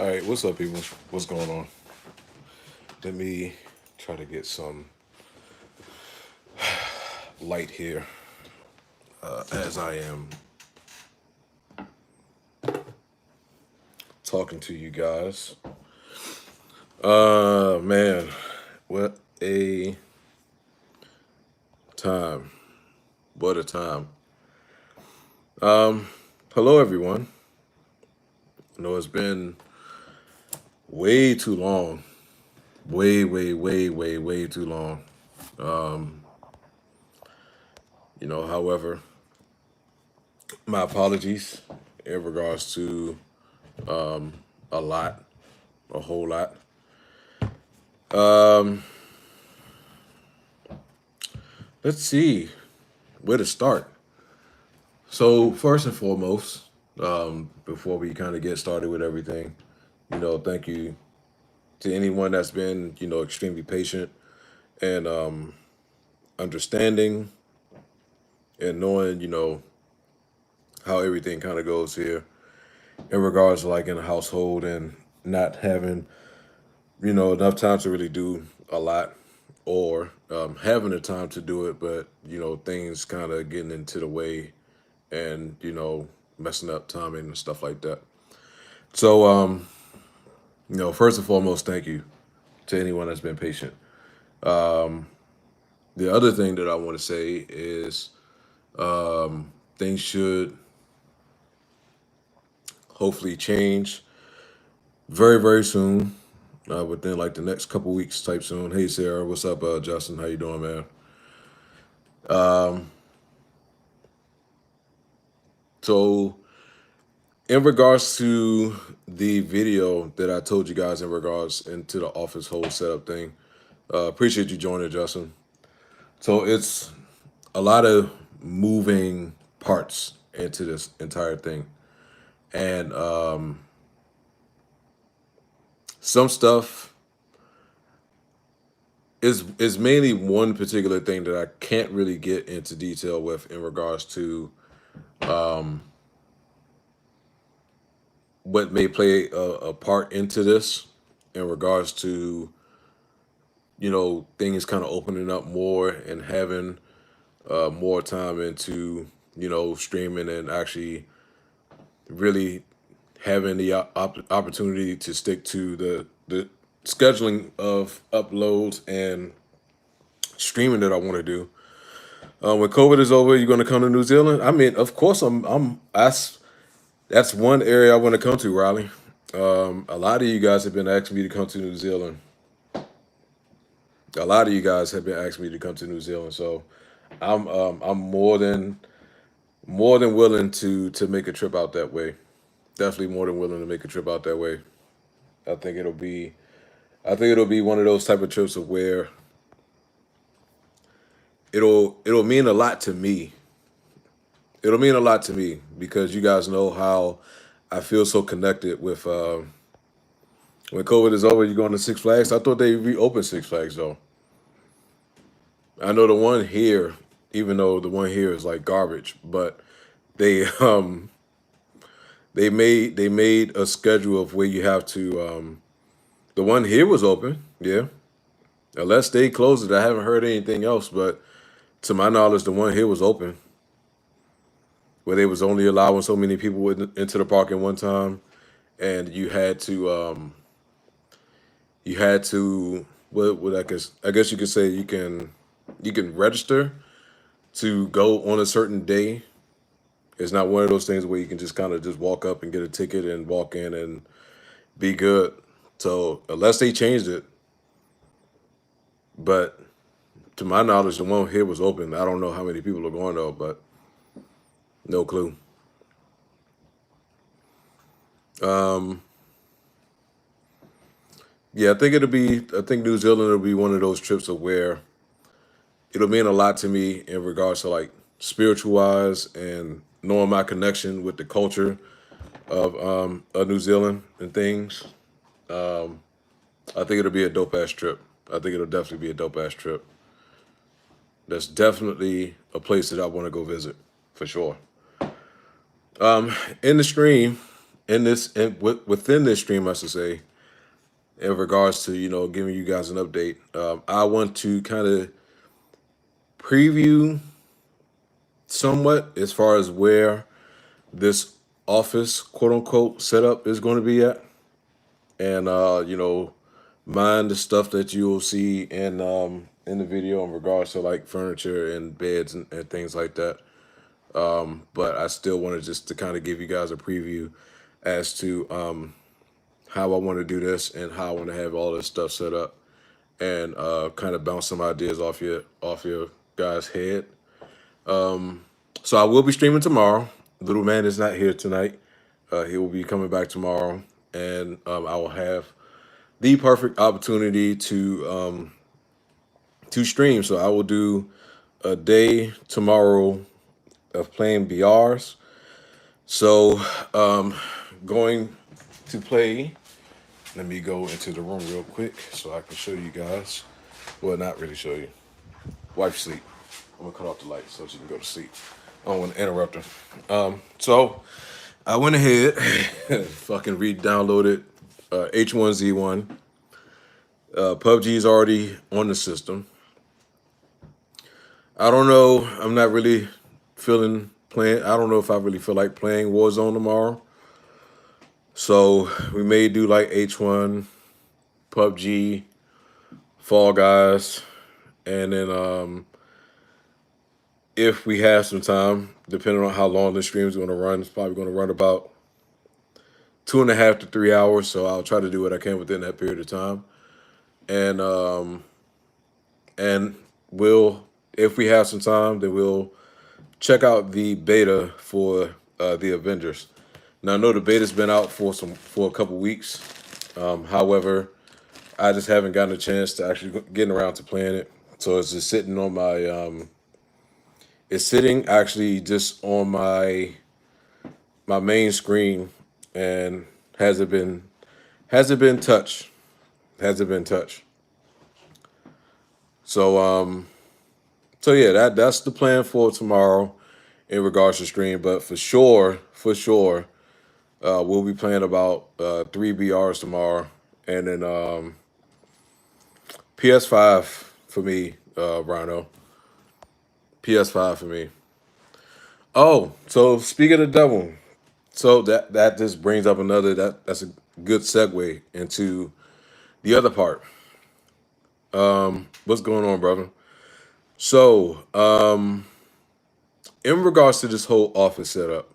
All right, what's up, people? What's going on? Let me try to get some light here as I am talking to you guys. Man, what a time! What a time! Hello, everyone. I know it's been way too long, way too long. However, my apologies in regards to a lot, a whole lot. Let's see where to start. So first and foremost, before we kind of get started with everything, thank you to anyone that's been, extremely patient and understanding and knowing, how everything kind of goes here in regards to like in a household and not having, enough time to really do a lot or having the time to do it, but, things kind of getting into the way and, messing up timing and stuff like that. So, first and foremost, thank you to anyone that's been patient. The other thing that I want to say is things should hopefully change very soon, within like the next couple weeks type soon. Hey Sarah, what's up, Justin? How you doing, man? So in regards to the video that I told you guys in regards into the office whole setup thing, appreciate you joining, Justin. So it's a lot of moving parts into this entire thing, and some stuff is mainly one particular thing that I can't really get into detail with in regards to what may play a part into this in regards to things kind of opening up more and having more time into streaming and actually really having the opportunity to stick to the scheduling of uploads and streaming that I want to do. When COVID is over, you're going to come to New Zealand. I mean, of course, I'm. That's one area I want to come to, Riley. A lot of you guys have been asking me to come to New Zealand. A lot of you guys have been asking me to come to New Zealand, so I'm more than willing to make a trip out that way. Definitely more than willing to make a trip out that way. I think it'll be I think it'll be one of those type of trips of where it'll mean a lot to me. It'll mean a lot to me because you guys know how I feel so connected with when COVID is over, you're going to Six Flags. I thought they reopened Six Flags though. I know the one here, even though the one here is like garbage, but they they made a schedule of where you have to the one here was open, yeah. Unless they closed it, I haven't heard anything else, but to my knowledge, the one here was open, where they was only allowing so many people into the park at one time, and you had to what I guess you could say you can register to go on a certain day. It's not one of those things where you can just kind of just walk up and get a ticket and walk in and be good. So unless they changed it, but to my knowledge, the one here was open. I don't know how many people are going though, but no clue. Um, yeah, I think New Zealand will be one of those trips of where it'll mean a lot to me in regards to like spiritual wise and knowing my connection with the culture of New Zealand and things. Um, I think it'll be a dope ass trip. I think it'll definitely be a dope ass trip. That's definitely a place that I want to go visit for sure. In the stream, within this stream, I should say, in regards to giving you guys an update, I want to kind of preview somewhat as far as where this office quote unquote setup is going to be at, and mind the stuff that you will see in the video in regards to like furniture and beds and things like that. But I still wanted just to kind of give you guys a preview as to how I want to do this and how I want to have all this stuff set up, and kind of bounce some ideas off your guys' head. So I will be streaming tomorrow. Little man is not here tonight. He will be coming back tomorrow, and I will have the perfect opportunity to stream. So I will do a day tomorrow of playing BRs. So going to play. Let me go into the room real quick so I can show you guys. Well, not really show you. Wife sleep. I'm gonna cut off the light so she can go to sleep. I don't want to interrupt her. So I went ahead, fucking re-downloaded H1Z1. PUBG is already on the system. I don't know. I'm not really feeling playing. I don't know if I really feel like playing Warzone tomorrow. So we may do like H1, PUBG, Fall Guys, and then if we have some time, depending on how long the stream is going to run, it's probably going to run about 2.5 to 3 hours. So I'll try to do what I can within that period of time, and we'll, if we have some time, then we'll check out the beta for the Avengers. Now I know the beta's been out for a couple weeks. However, I just haven't gotten a chance to actually getting around to playing it. So it's just sitting on my it's sitting actually just on my main screen, and hasn't been touched. Hasn't been touched. So so yeah, that's the plan for tomorrow in regards to stream. But for sure, we'll be playing about 3 BRs tomorrow, and then PS5 for me, Rhino. PS5 for me. Oh, so speaking of the devil, so that just brings up that's a good segue into the other part. What's going on, brother? So, in regards to this whole office setup,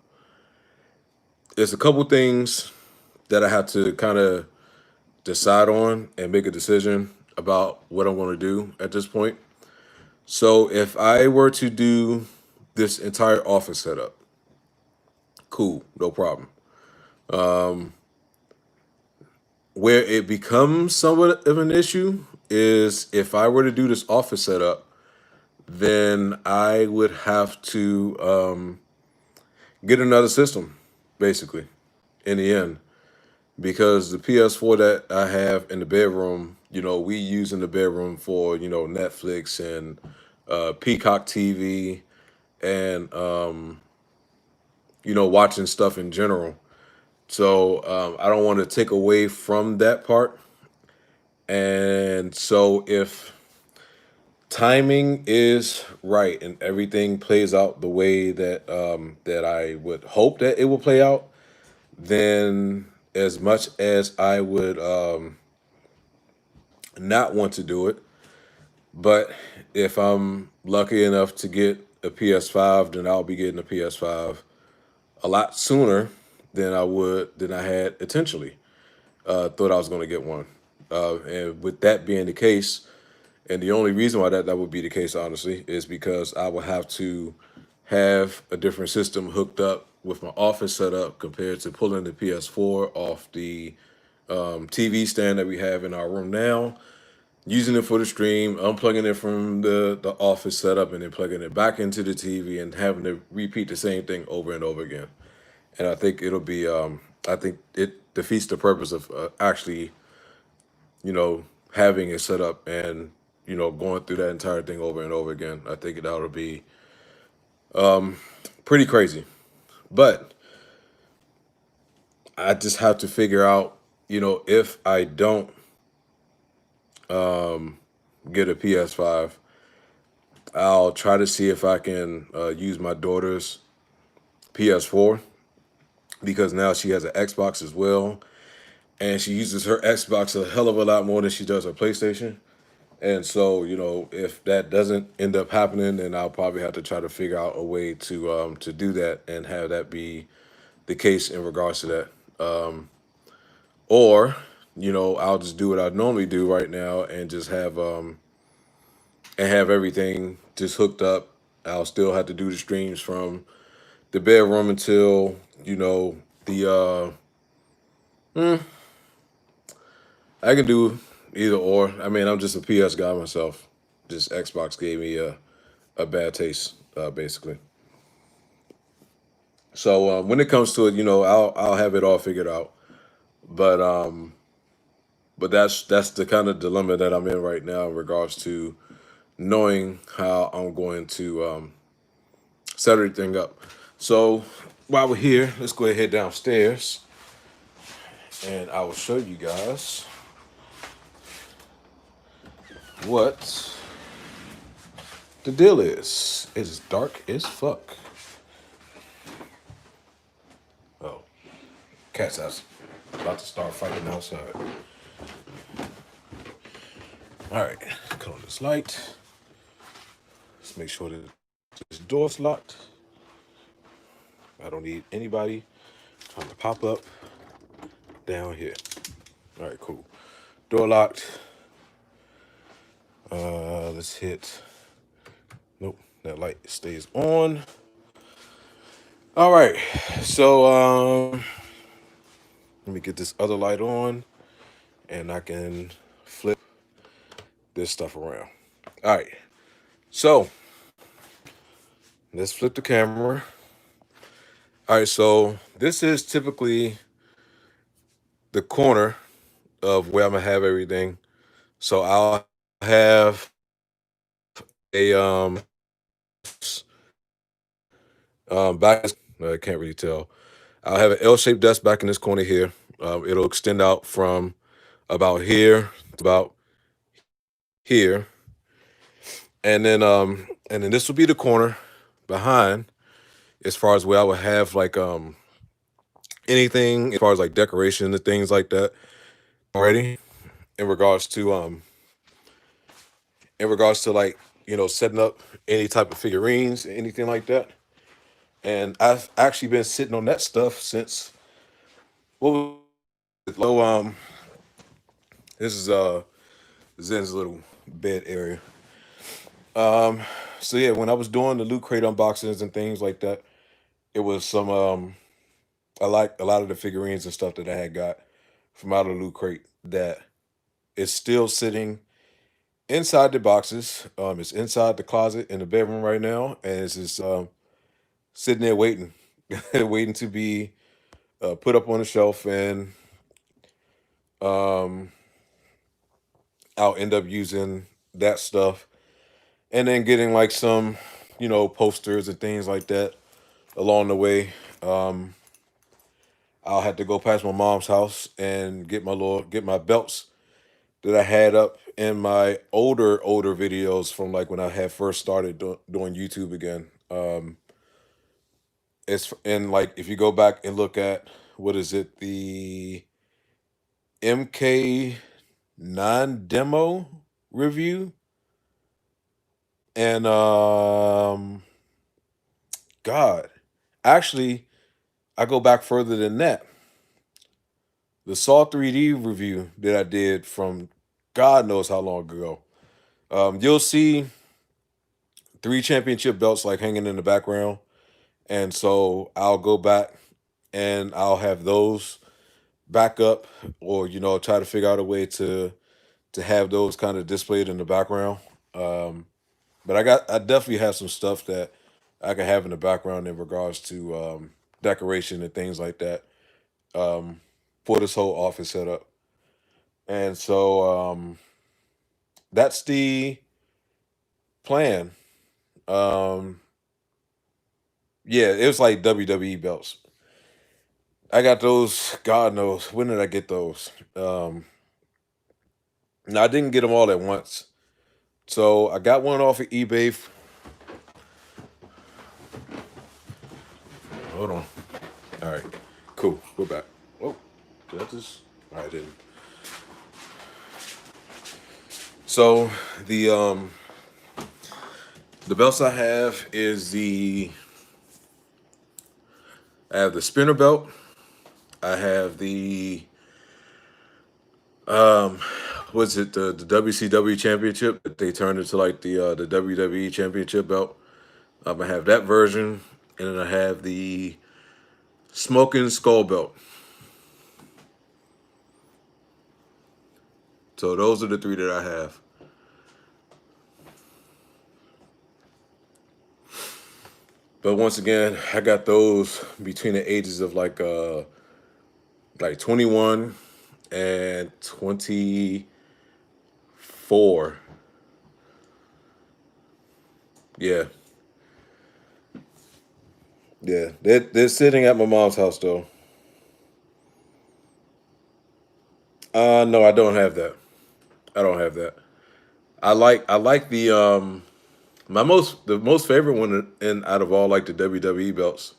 there's a couple things that I have to kind of decide on and make a decision about what I'm going to do at this point. So if I were to do this entire office setup, cool, no problem. Where it becomes somewhat of an issue is if I were to do this office setup, then I would have to get another system, basically, in the end. Because the PS4 that I have in the bedroom, we use in the bedroom for, Netflix and Peacock TV and, watching stuff in general. So I don't want to take away from that part. And so if timing is right and everything plays out the way that that I would hope that it will play out, then as much as I would not want to do it, but if I'm lucky enough to get a PS5, then I'll be getting a PS5 a lot sooner than I had intentionally thought I was going to get one. And with that being the case, and the only reason why that would be the case, honestly, is because I would have to have a different system hooked up with my office setup compared to pulling the PS4 off the TV stand that we have in our room now, using it for the stream, unplugging it from the office setup, and then plugging it back into the TV and having to repeat the same thing over and over again. And I think it'll be, I think it defeats the purpose of actually, having it set up and, going through that entire thing over and over again. I think that'll be pretty crazy. But I just have to figure out, if I don't get a PS5, I'll try to see if I can use my daughter's PS4 because now she has an Xbox as well, and she uses her Xbox a hell of a lot more than she does her PlayStation. And so, if that doesn't end up happening, then I'll probably have to try to figure out a way to do that and have that be the case in regards to that. Or, I'll just do what I normally do right now and just have everything just hooked up. I'll still have to do the streams from the bedroom until the I can do either or. I mean, I'm just a PS guy myself. Just Xbox gave me a bad taste, basically. So when it comes to it, I'll have it all figured out. But that's the kind of dilemma that I'm in right now in regards to knowing how I'm going to set everything up. So while we're here, let's go ahead downstairs, and I will show you guys what the deal is. It's dark as fuck. Oh, cat's house about to start fighting outside. All right, cut on this light. Let's make sure that this door's locked. I don't need anybody trying to pop up down here. All right, cool. Door locked. Let's hit. Nope, that light stays on. All right, so let me get this other light on, and I can flip this stuff around. All right, so let's flip the camera. All right, so this is typically the corner of where I'm gonna have everything. So I'll have a back. I can't really tell. I'll have an L-shaped desk back in this corner here. It'll extend out from about here to about here, and then this will be the corner behind, as far as where I would have like anything as far as like decoration and things like that already in regards to like setting up any type of figurines, anything like that. And I've actually been sitting on that stuff since what was it? Low this is Zen's little bed area. So yeah, when I was doing the loot crate unboxings and things like that, it was some I like a lot of the figurines and stuff that I had got from out of the loot crate that is still sitting inside the boxes. It's inside the closet in the bedroom right now, and it's just sitting there waiting, waiting to be put up on the shelf, and um, I'll end up using that stuff, and then getting like some, posters and things like that along the way. Um, I'll have to go past my mom's house and get my belts that I had up in my older videos from like when I had first started doing YouTube again. It's and like if you go back and look at what is it, the MK9 demo review, and God, actually I go back further than that. The Saw 3D review that I did from God knows how long ago. You'll see 3 championship belts like hanging in the background, and so I'll go back and I'll have those back up, or try to figure out a way to have those kind of displayed in the background. Um, but I definitely have some stuff that I can have in the background in regards to decoration and things like that um, for this whole office setup. And so that's the plan. Um, yeah, it was like WWE belts. I got those. God knows when did I get those? No, I didn't get them all at once. So I got one off of eBay. Hold on. All right, cool. We're back. Oh, did I just? I didn't. So the um the belts I have is I have the spinner belt. I have the um what's it, the WCW championship that they turned into like the WWE championship belt. I have that version, and then I have the smoking skull belt. So those are the three that I have. But once again, I got those between the ages of like 21 and 24. Yeah. Yeah. They're sitting at my mom's house though. No, I don't have that. I don't have that. I like the most favorite one in out of all like the WWE belts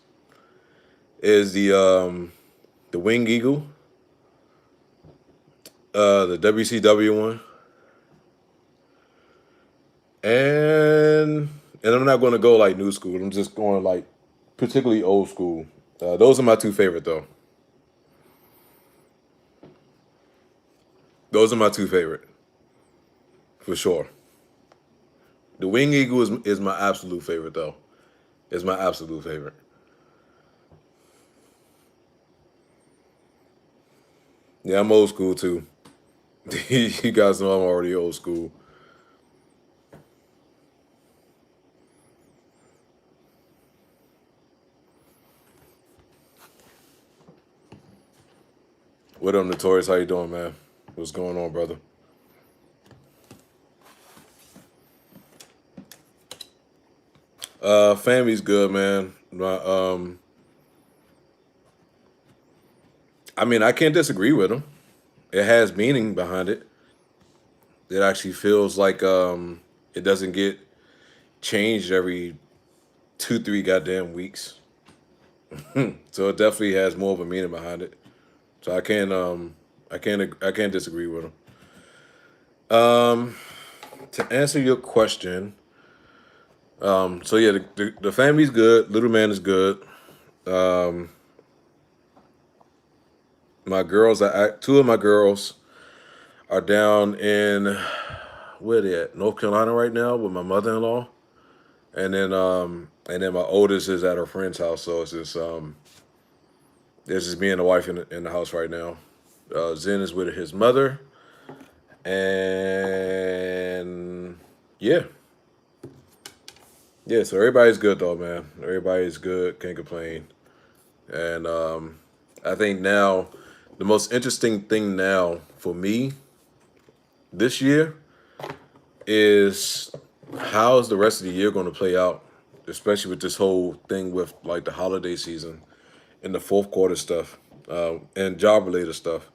is the Wing Eagle, the WCW one, and I'm not going to go like new school. I'm just going like particularly old school. Those are my two favorite though. Those are my two favorite for sure. The Wing Eagle is my absolute favorite though. It's my absolute favorite. Yeah, I'm old school too. You guys know I'm already old school. What up, Notorious? How you doing, man? What's going on, brother? Family's good, man. I mean, I can't disagree with them. It has meaning behind it. It actually feels like it doesn't get changed every 2, 3 goddamn weeks. So it definitely has more of a meaning behind it. So I can't disagree with them. To answer your question, so yeah, the family's good. Little man is good. Um, my girls, two of my girls are down in where they at, North Carolina right now with my mother-in-law, and then my oldest is at her friend's house. So it's just me and the wife in the house right now. Zen is with his mother, and yeah, yeah. So everybody's good though, man. Everybody's good. Can't complain. And I think now the most interesting thing now for me this year is how is the rest of the year going to play out, especially with this whole thing with like the holiday season and the fourth quarter stuff and job related stuff.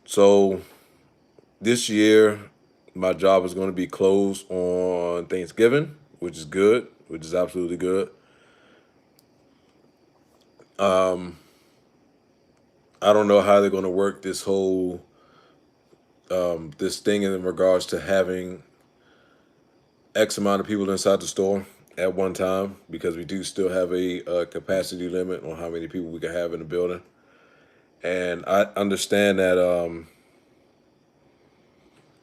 So this year, my job is going to be closed on Thanksgiving, which is good, which is absolutely good. I don't know how they're going to work this whole this thing in regards to having X amount of people inside the store at one time because we do still have a capacity limit on how many people we can have in the building. And I understand that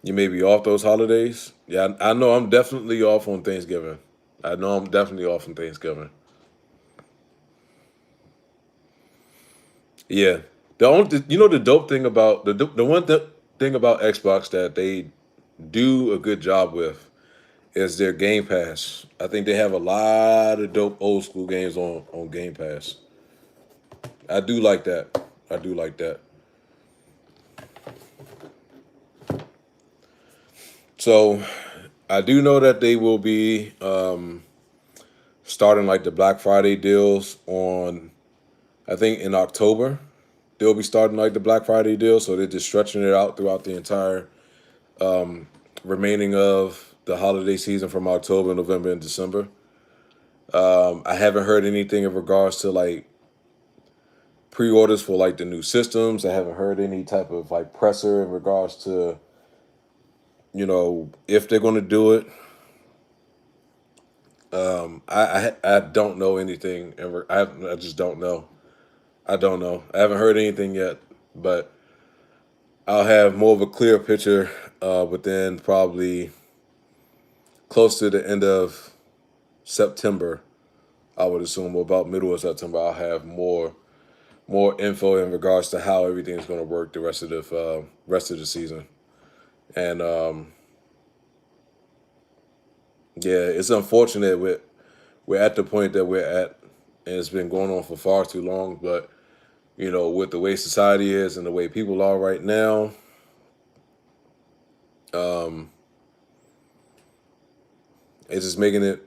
you may be off those holidays. Yeah, I know I'm definitely off on Thanksgiving. I know I'm definitely off on Thanksgiving. Yeah, the dope thing about the one thing about Xbox that they do a good job with is their Game Pass. I think they have a lot of dope old school games on Game Pass. I do like that. I do like that. So I do know that they will be starting like the Black Friday deals on I think in October. they'll be starting like the Black Friday deal, so they're just stretching it out throughout the entire remaining of the holiday season from October, November, and December. I haven't heard anything in regards to like pre-orders for like the new systems. I haven't heard any type of like presser in regards to if they're going to do it. I don't know anything, and I just don't know. I don't know. I haven't heard anything yet, but I'll have more of a clear picture within probably close to the end of September. I would assume about middle of September. I'll have more info in regards to how everything's going to work the rest of the season. And yeah, it's unfortunate we're at the point that we're at, and it's been going on for far too long. But with the way society is and the way people are right now, um, it's just making it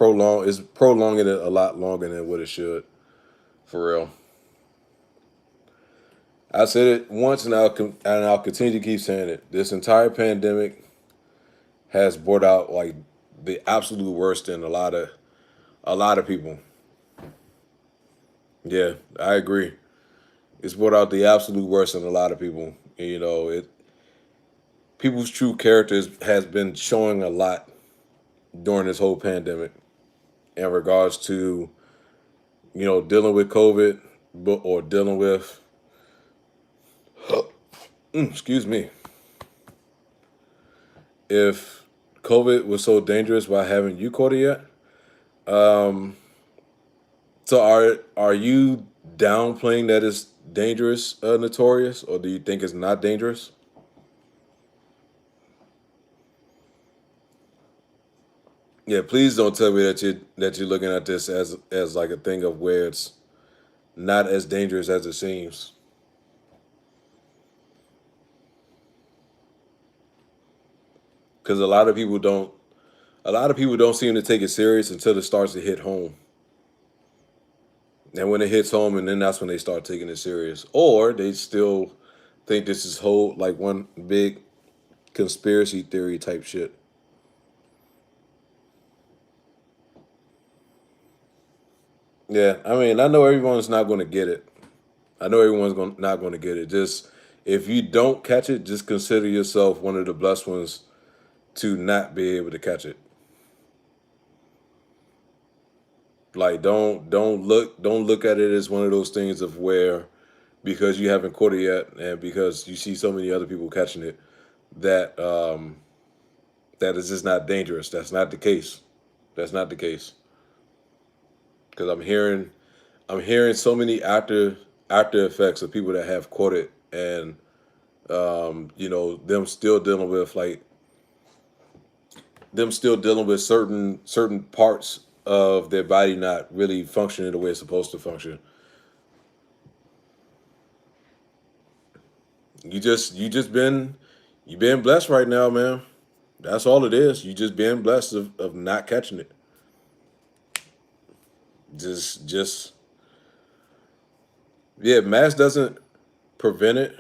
It's prolonging it a lot longer than what it should, for real. I said it once, and I'll continue to keep saying it. This entire pandemic has brought out like the absolute worst in a lot of people. Yeah, I agree. It's brought out the absolute worst in a lot of people. And, people's true characters has been showing a lot during this whole pandemic in regards to dealing with COVID, or dealing with excuse me, if COVID was so dangerous, why haven't you caught it yet? Um, so are you downplaying that it's dangerous, notorious, or do you think it's not dangerous? Yeah, please don't tell me that you're looking at this as like a thing of where it's not as dangerous as it seems. Because a lot of people don't seem to take it serious until it starts to hit home. And when it hits home, and then that's when they start taking it serious. Or they still think this is whole like one big conspiracy theory type shit. Yeah, I mean, I know everyone's not going to get it. I know not going to get it. Just if you don't catch it, just consider yourself one of the blessed ones to not be able to catch it. Like don't look at it as one of those things of where, because you haven't caught it yet, and because you see so many other people catching it, that that is just not dangerous. That's not the case. That's not the case. Because I'm hearing so many after effects of people that have caught it, and them still dealing with certain parts of their body not really functioning the way it's supposed to function. You just been blessed right now, man. That's all it is. You just being blessed of not catching it. Just yeah, mass doesn't prevent it,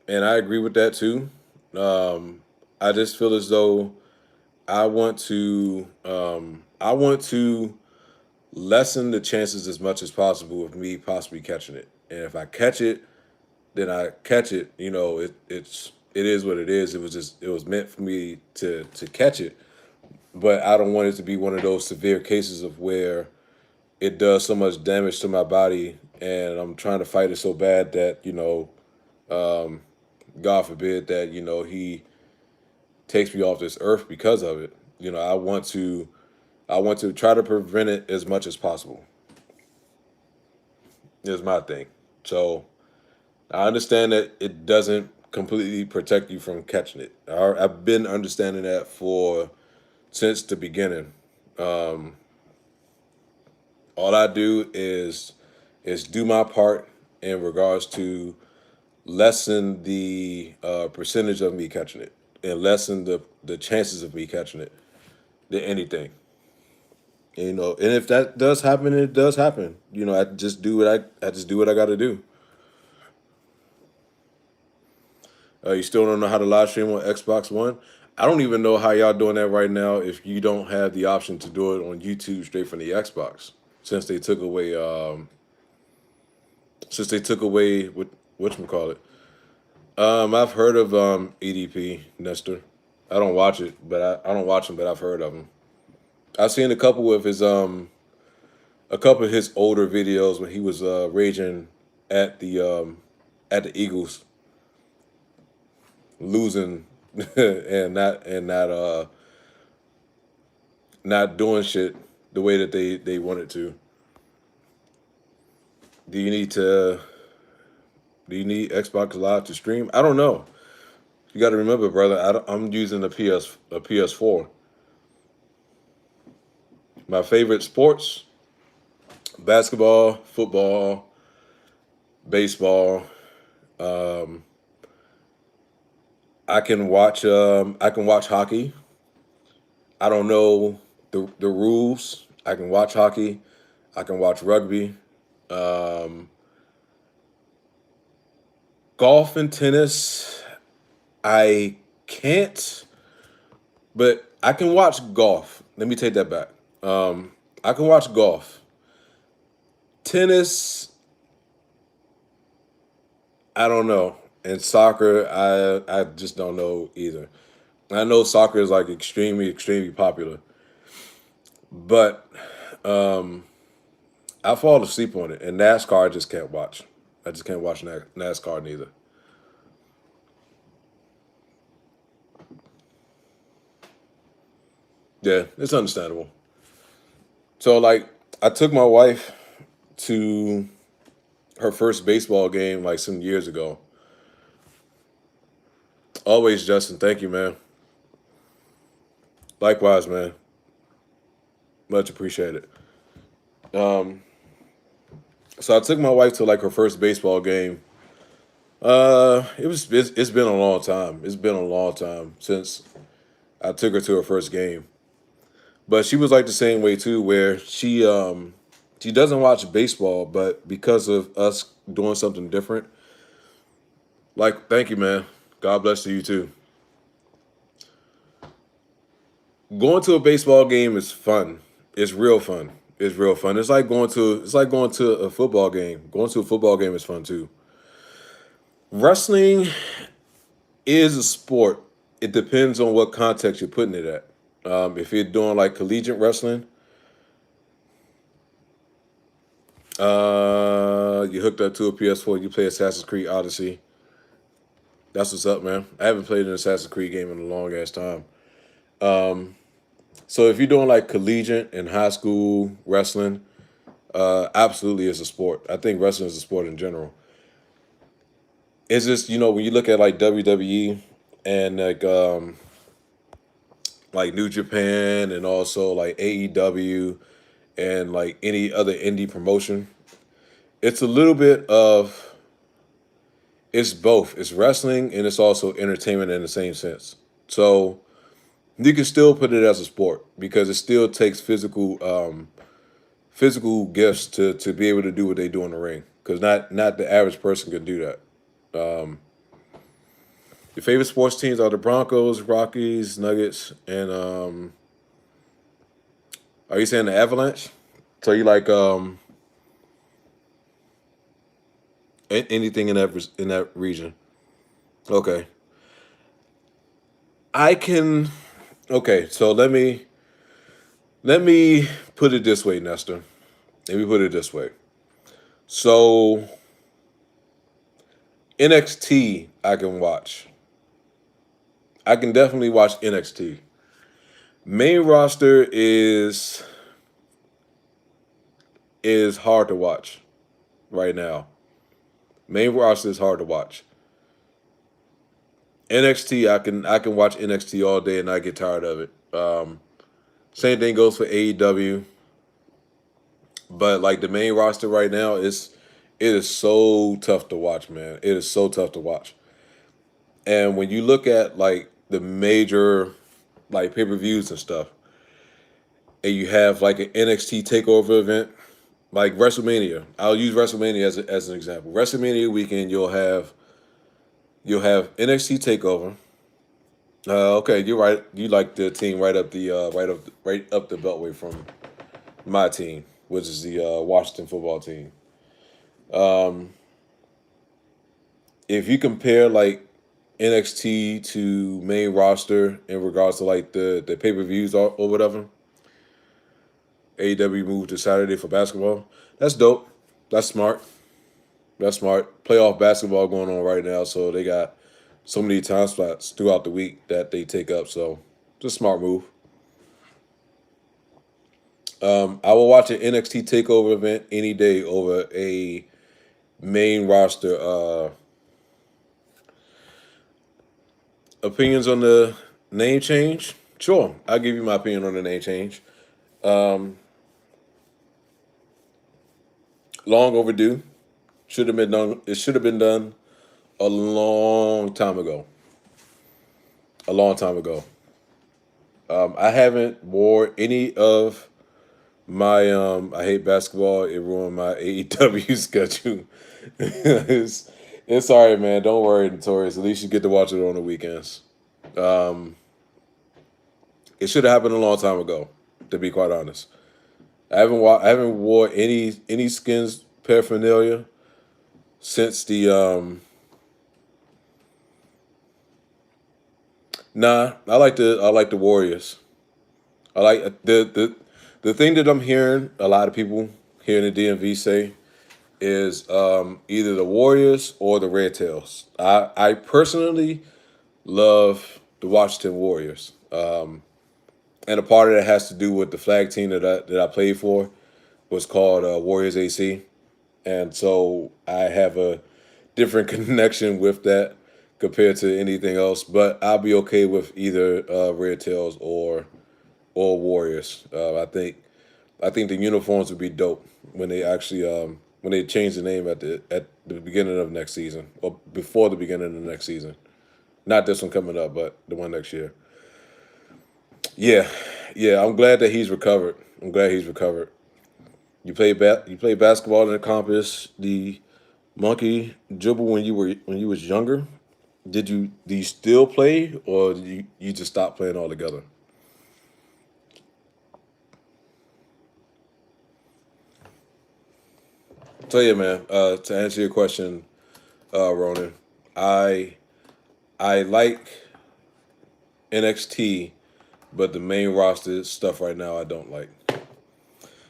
and I agree with that too. I just feel as though I want to lessen the chances as much as possible of me possibly catching it. And if I catch it, then I catch it. It is what it is. It was meant for me to catch it, but I don't want it to be one of those severe cases of where it does so much damage to my body, and I'm trying to fight it so bad that God forbid that He takes me off this earth because of it. I want to try to prevent it as much as possible. Is my thing. So I understand that it doesn't completely protect you from catching it. I've been understanding that for since the beginning. Um, all I do is do my part in regards to lessen the percentage of me catching it, and lessen the chances of me catching it than anything. You know, and if that does happen, it does happen. You know, I just do what I got to do. You still don't know how to live stream on Xbox One? I don't even know how y'all doing that right now if you don't have the option to do it on YouTube straight from the Xbox. Since they took away whatchamacallit. I've heard of EDP Nestor. I don't watch it, but I don't watch him, but I've heard of him. I've seen a couple of his older videos when he was raging at the Eagles losing and not doing shit the way that they wanted to. Do you need to do you need Xbox Live to stream? I don't know. You got to remember, brother. I'm using a PS4. My favorite sports: basketball, football, baseball. Um, I can watch hockey. I don't know the rules. I can watch hockey. I can watch rugby. Um, Golf and tennis. I can't, but I can watch golf. Let me take that back. I can watch golf. Tennis, I don't know. And soccer, I just don't know either. I know soccer is like extremely popular, but um, I fall asleep on it. And NASCAR, I just can't watch. I just can't watch NASCAR neither. Yeah, it's understandable. So like, I took my wife to her first baseball game like some years ago. Always, Justin. Thank you, man. Likewise, man. Much appreciated. Um, so I took my wife to like her first baseball game. It's been a long time. It's been a long time since I took her to her first game. But she was like the same way too, where she doesn't watch baseball, but because of us doing something different, like thank you, man. God bless to you too. Going to a baseball game is fun. It's real fun. It's real fun. It's like going to a football game. Going to a football game is fun too. Wrestling is a sport. It depends on what context you're putting it at. If you're doing like collegiate wrestling, you hooked up to a PS4, you play Assassin's Creed Odyssey. That's what's up, man. I haven't played an Assassin's Creed game in a long ass time. Um, so if you're doing like collegiate and high school wrestling, absolutely is a sport. I think wrestling is a sport in general. It's just when you look at like WWE and like New Japan and also like AEW and like any other indie promotion, it's a little bit of it's both. It's wrestling and it's also entertainment in the same sense. So you can still put it as a sport because it still takes physical gifts to be able to do what they do in the ring. Because not the average person can do that. Um, your favorite sports teams are the Broncos, Rockies, Nuggets, and are you saying the Avalanche? So you like anything in that region? Okay, I can. Okay, so let me put it this way, Nestor. Let me put it this way. So NXT, I can watch. I can definitely watch NXT. Main roster is hard to watch right now. Main roster is hard to watch. NXT, I can watch NXT all day and not get tired of it. Same thing goes for AEW, but like the main roster right now it is so tough to watch, man. It is so tough to watch. And when you look at like the major like pay per views and stuff, and you have like an NXT takeover event, like WrestleMania. I'll use WrestleMania as an example. WrestleMania weekend, you'll have NXT takeover. Okay, you're right. You like the team right up the beltway from my team, which is the Washington football team. Um, if you compare like NXT to main roster in regards to like the pay per views or whatever, AEW moved to Saturday for basketball. That's dope. That's smart. That's smart. Playoff basketball going on right now, so they got so many time slots throughout the week that they take up. So, just a smart move. I will watch an NXT Takeover event any day over a main roster. Opinions on the name change? Sure, I'll give you my opinion on the name change. Um, Long overdue. Should have been done. It should have been done a long time ago. A long time ago. I haven't wore any of my I hate basketball. It ruined my AEW schedule. It's all right, man. Don't worry, Notorious. At least you get to watch it on the weekends. Um, it should have happened a long time ago. To be quite honest, I haven't wore any skins paraphernalia since the Nah, I like the Warriors. I like the thing that I'm hearing a lot of people here in the DMV say is either the Warriors or the Red Tails. I personally love the Washington Warriors, and a part of that has to do with the flag team that I played for was called Warriors AC, and so I have a different connection with that compared to anything else. But I'll be okay with either Red Tails or Warriors. I think the uniforms would be dope when they change the name at the beginning of next season or before the beginning of the next season. Not this one coming up, but the one next year. Yeah, yeah. I'm glad that he's recovered. I'm glad he's recovered. You played basketball and accomplished the monkey dribble when you was younger. Do you still play or you just stop playing altogether? So yeah, man. To answer your question, Ronan, I I like NXT, but the main roster stuff right now I don't like.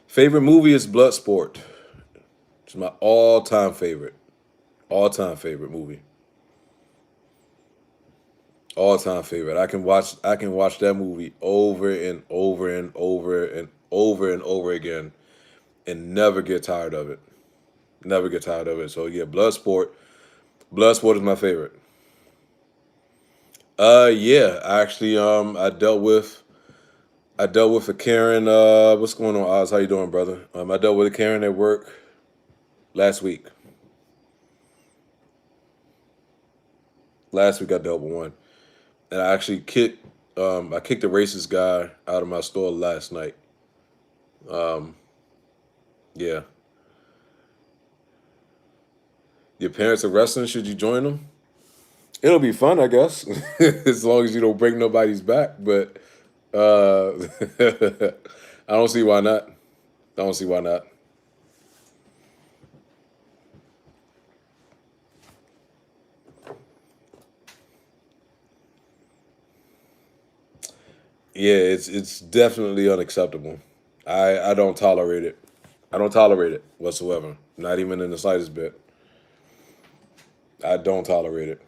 Favorite movie is Bloodsport. It's my all time favorite movie, all time favorite. I can watch that movie over and over and over and over and over again and never get tired of it. Never get tired of it. So yeah, Bloodsport is my favorite. Yeah, actually, I dealt with a Karen. What's going on, Oz? How you doing, brother? I dealt with a Karen at work last week. Last week I dealt with one, and I kicked a racist guy out of my store last night. Um, yeah, your parents are wrestling. Should you join them? It'll be fun, I guess, as long as you don't break nobody's back. But uh, I don't see why not. I don't see why not. Yeah, it's definitely unacceptable. I don't tolerate it. I don't tolerate it whatsoever. Not even in the slightest bit. I don't tolerate it.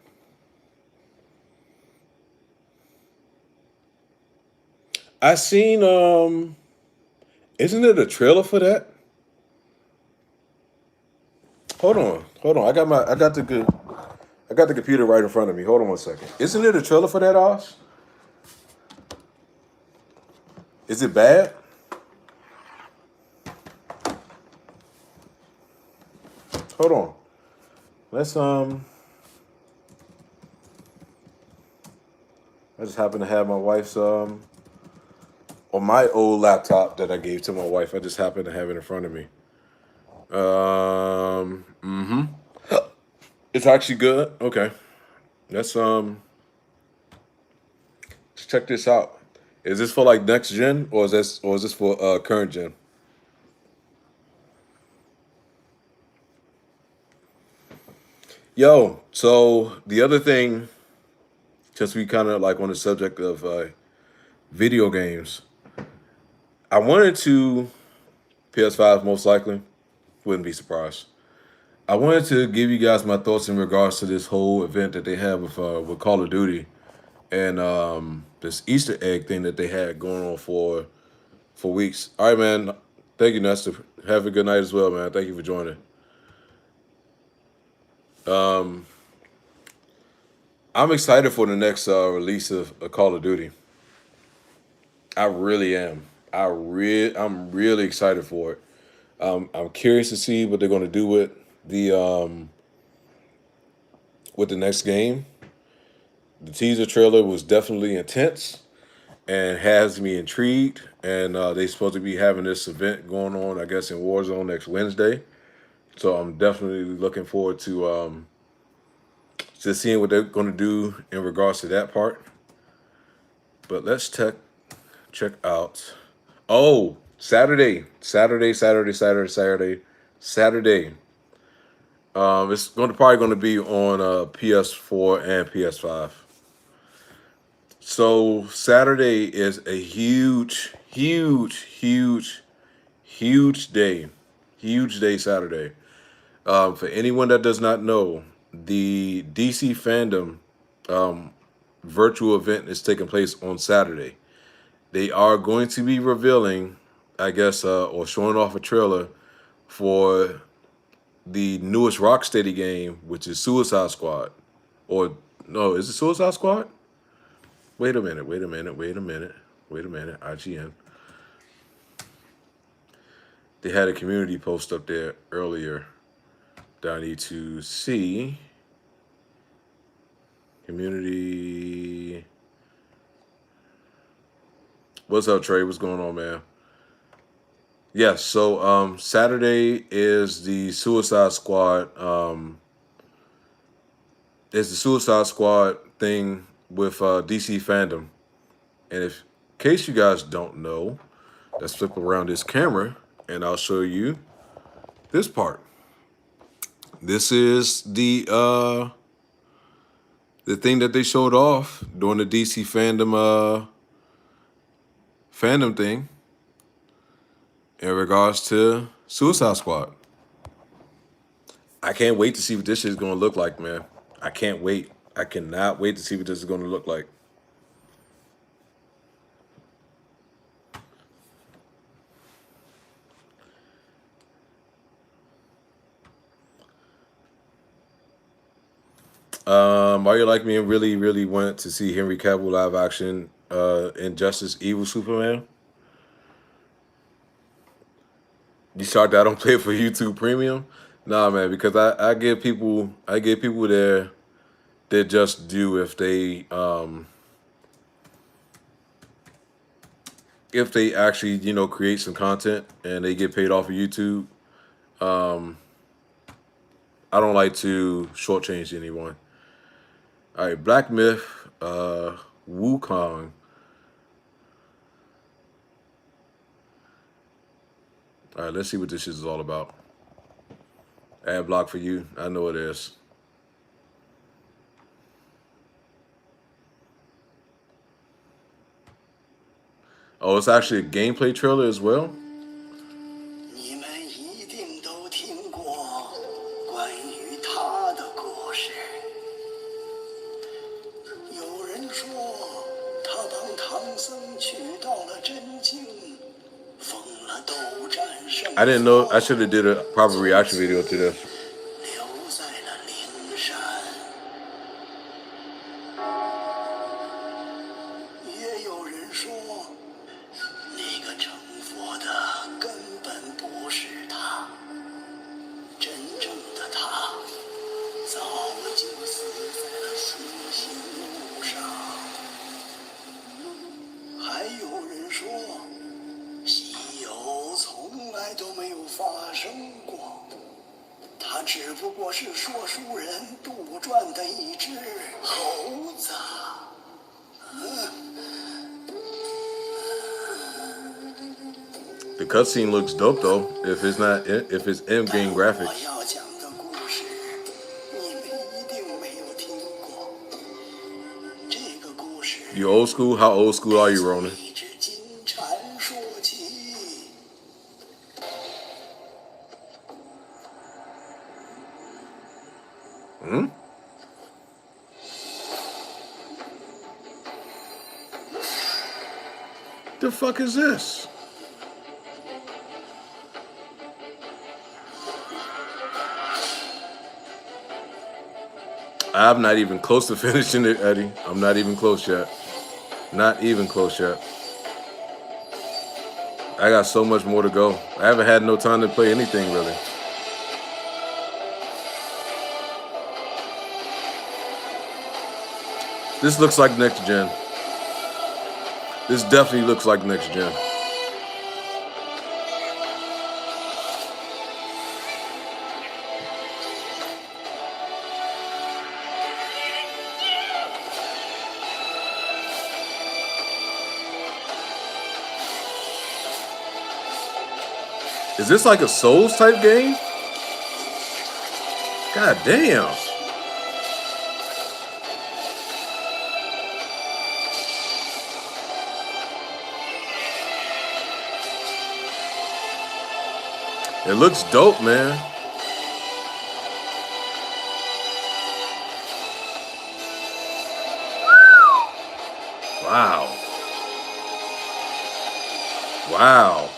I seen isn't it a trailer for that? Hold on. I got the computer right in front of me. Hold on one second. Isn't it a trailer for that, Osh? Is it bad? Hold on. Let's I just happen to have my wife's on my old laptop that I gave to my wife. I just happen to have it in front of me. Mm-hmm. It's actually good. Okay. Let's let's check this out. Is this for like next gen or is this for current gen? Yo, so the other thing, just we kind of like on the subject of video games, I wanted to PS5 most likely, wouldn't be surprised. I wanted to give you guys my thoughts in regards to this whole event that they have with Call of Duty and this Easter egg thing that they had going on for weeks. All right, man. Thank you, Nestor. Have a good night as well, man. Thank you for joining. Um, I'm excited for the next release of Call of Duty. I really am. I'm really excited for it. I'm curious to see what they're going to do the with the next game. The teaser trailer was definitely intense and has me intrigued. And they're supposed to be having this event going on, I guess, in Warzone next Wednesday. So I'm definitely looking forward to seeing what they're going to do in regards to that part. But let's check out. Oh, Saturday. It's probably going to be on PS4 and PS5. So Saturday is a huge day Saturday. For anyone that does not know, the DC fandom virtual event is taking place on Saturday. They are going to be revealing, I guess, or showing off a trailer for the newest Rocksteady game, which is Suicide Squad. Or no, is it Suicide Squad? Wait a minute. IGN. They had a community post up there earlier that I need to see. Community. What's up, Trey? What's going on, man? Yes, so Saturday is the Suicide Squad. It's the Suicide Squad thing with DC fandom. And if, in case you guys don't know, let's flip around this camera and I'll show you this part. This is the thing that they showed off during the DC fandom thing in regards to Suicide Squad. I can't wait to see what this shit is gonna look like, man. I can't wait. I cannot wait to see what this is gonna look like. Are you like me and really wanted to see Henry Cavill live action in Justice Evil Superman? You shocked that I don't play it for YouTube Premium? Nah, man, because I give people their just due if they actually, create some content and they get paid off of YouTube. I don't like to shortchange anyone. All right, Black Myth, Wukong. All right, let's see what this shit is all about. Ad block for you. I know it is. Oh, it's actually a gameplay trailer as well. 你们一定都听过关于他的故事。有人说，他帮唐僧取到了真经，封了斗战胜。I didn't know. I should have did a proper reaction video to this. 留在了灵山。也有人说，那个成佛的根本不是他，真正的他早就死在了修行路上。还有人说，是说书人杜撰的一只猴子。The cutscene looks dope though. If it's in-game 但 graphics. 我要讲的故事，你们一定没有听过。这个故事 You old school? How old school are you, 从 Ronan? 一只金蝉说起。The fuck is this? I'm not even close to finishing it, Eddie. I'm not even close yet. Not even close yet. I got so much more to go. I haven't had no time to play anything really. This looks like next gen. This definitely looks like next gen. Is this like a Souls type game? God damn. It looks dope, man. Wow. Wow.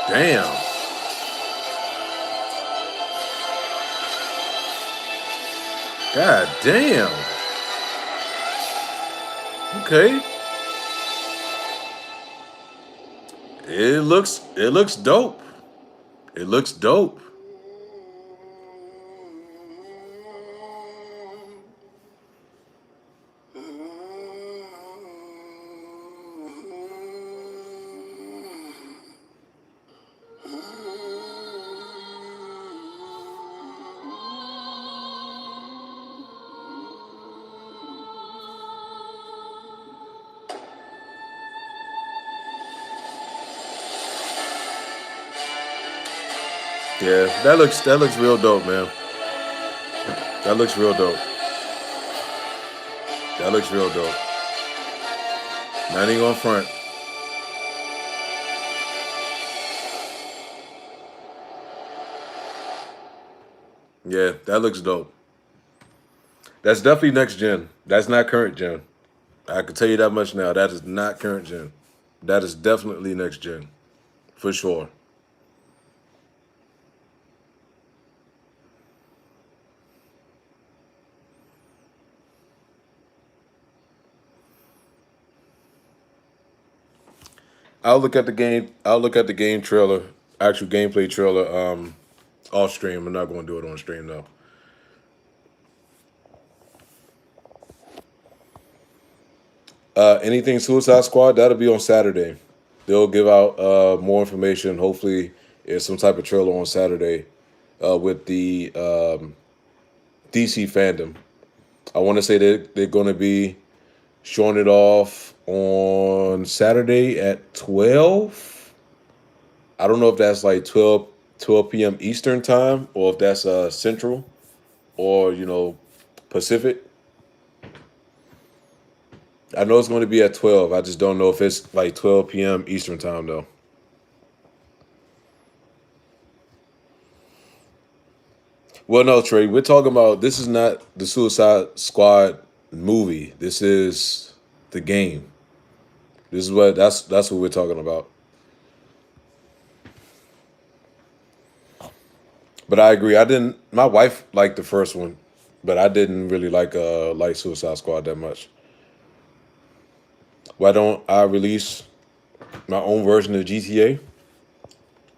Damn. God damn. Okay. It looks dope. It looks dope. Yeah, that looks real dope, man. That looks real dope. That looks real dope. Not even on front. Yeah, that looks dope. That's definitely next gen. That's not current gen. I can tell you that much now. That is not current gen. That is definitely next gen. For sure. I'll look at the game trailer, actual gameplay trailer, off stream. I'm not going to do it on stream though. Anything Suicide Squad, that'll be on Saturday. They'll give out more information. Hopefully, it's some type of trailer on Saturday with the DC fandom. I want to say that they're going to be showing it off on Saturday at 12. I don't know if that's like 12 p.m. Eastern time or if that's Central or, Pacific. I know it's going to be at 12. I just don't know if it's like 12 p.m. Eastern time, though. Well, no, Trey, we're talking about this is not the Suicide Squad movie. This is the game. That's what we're talking about. But I agree. My wife liked the first one, but I didn't really like Suicide Squad that much. Why don't I release my own version of GTA?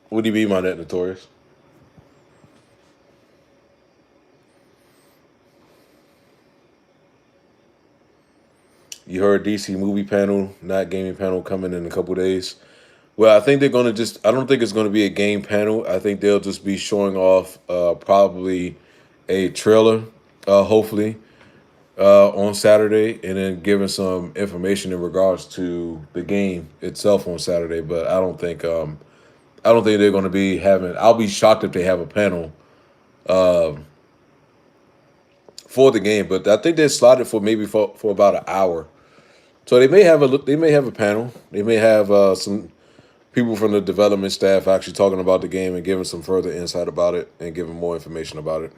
What do you mean by that, Notorious? You heard DC movie panel, not gaming panel, coming in a couple days. Well, I think they're gonna just. I don't think it's gonna be a game panel. I think they'll just be showing off probably a trailer, hopefully, on Saturday, and then giving some information in regards to the game itself on Saturday. But I don't think they're gonna be having. I'll be shocked if they have a panel for the game. But I think they're slotted for maybe for about an hour. So they may have a look. They may have a panel. They may have some people from the development staff actually talking about the game and giving some further insight about it and giving more information about it.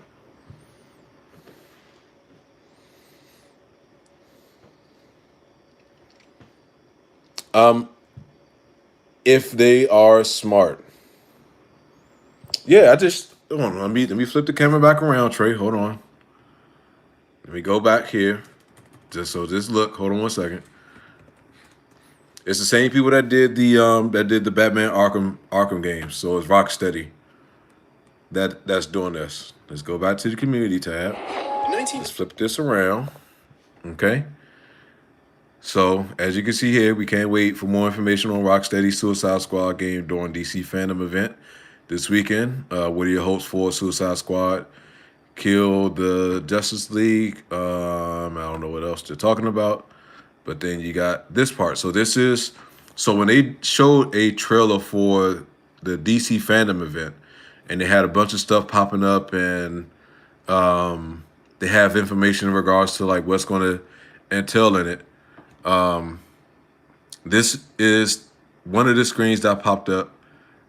If they are smart, yeah. I just hold on. Let me flip the camera back around, Trey. Hold on. Let me go back here. Just look. Hold on 1 second. It's the same people that did the Batman Arkham games. So it's Rocksteady that's doing this. Let's go back to the community tab. 19. Let's flip this around. Okay. So as you can see here, we can't wait for more information on Rocksteady's Suicide Squad game during DC Fandom event this weekend. What are your hopes for Suicide Squad? Kill the Justice League. I don't know what else they're talking about. But then you got this part. So when they showed a trailer for the DC Fandom event, and they had a bunch of stuff popping up, and they have information in regards to like what's going to entail in it. This is one of the screens that popped up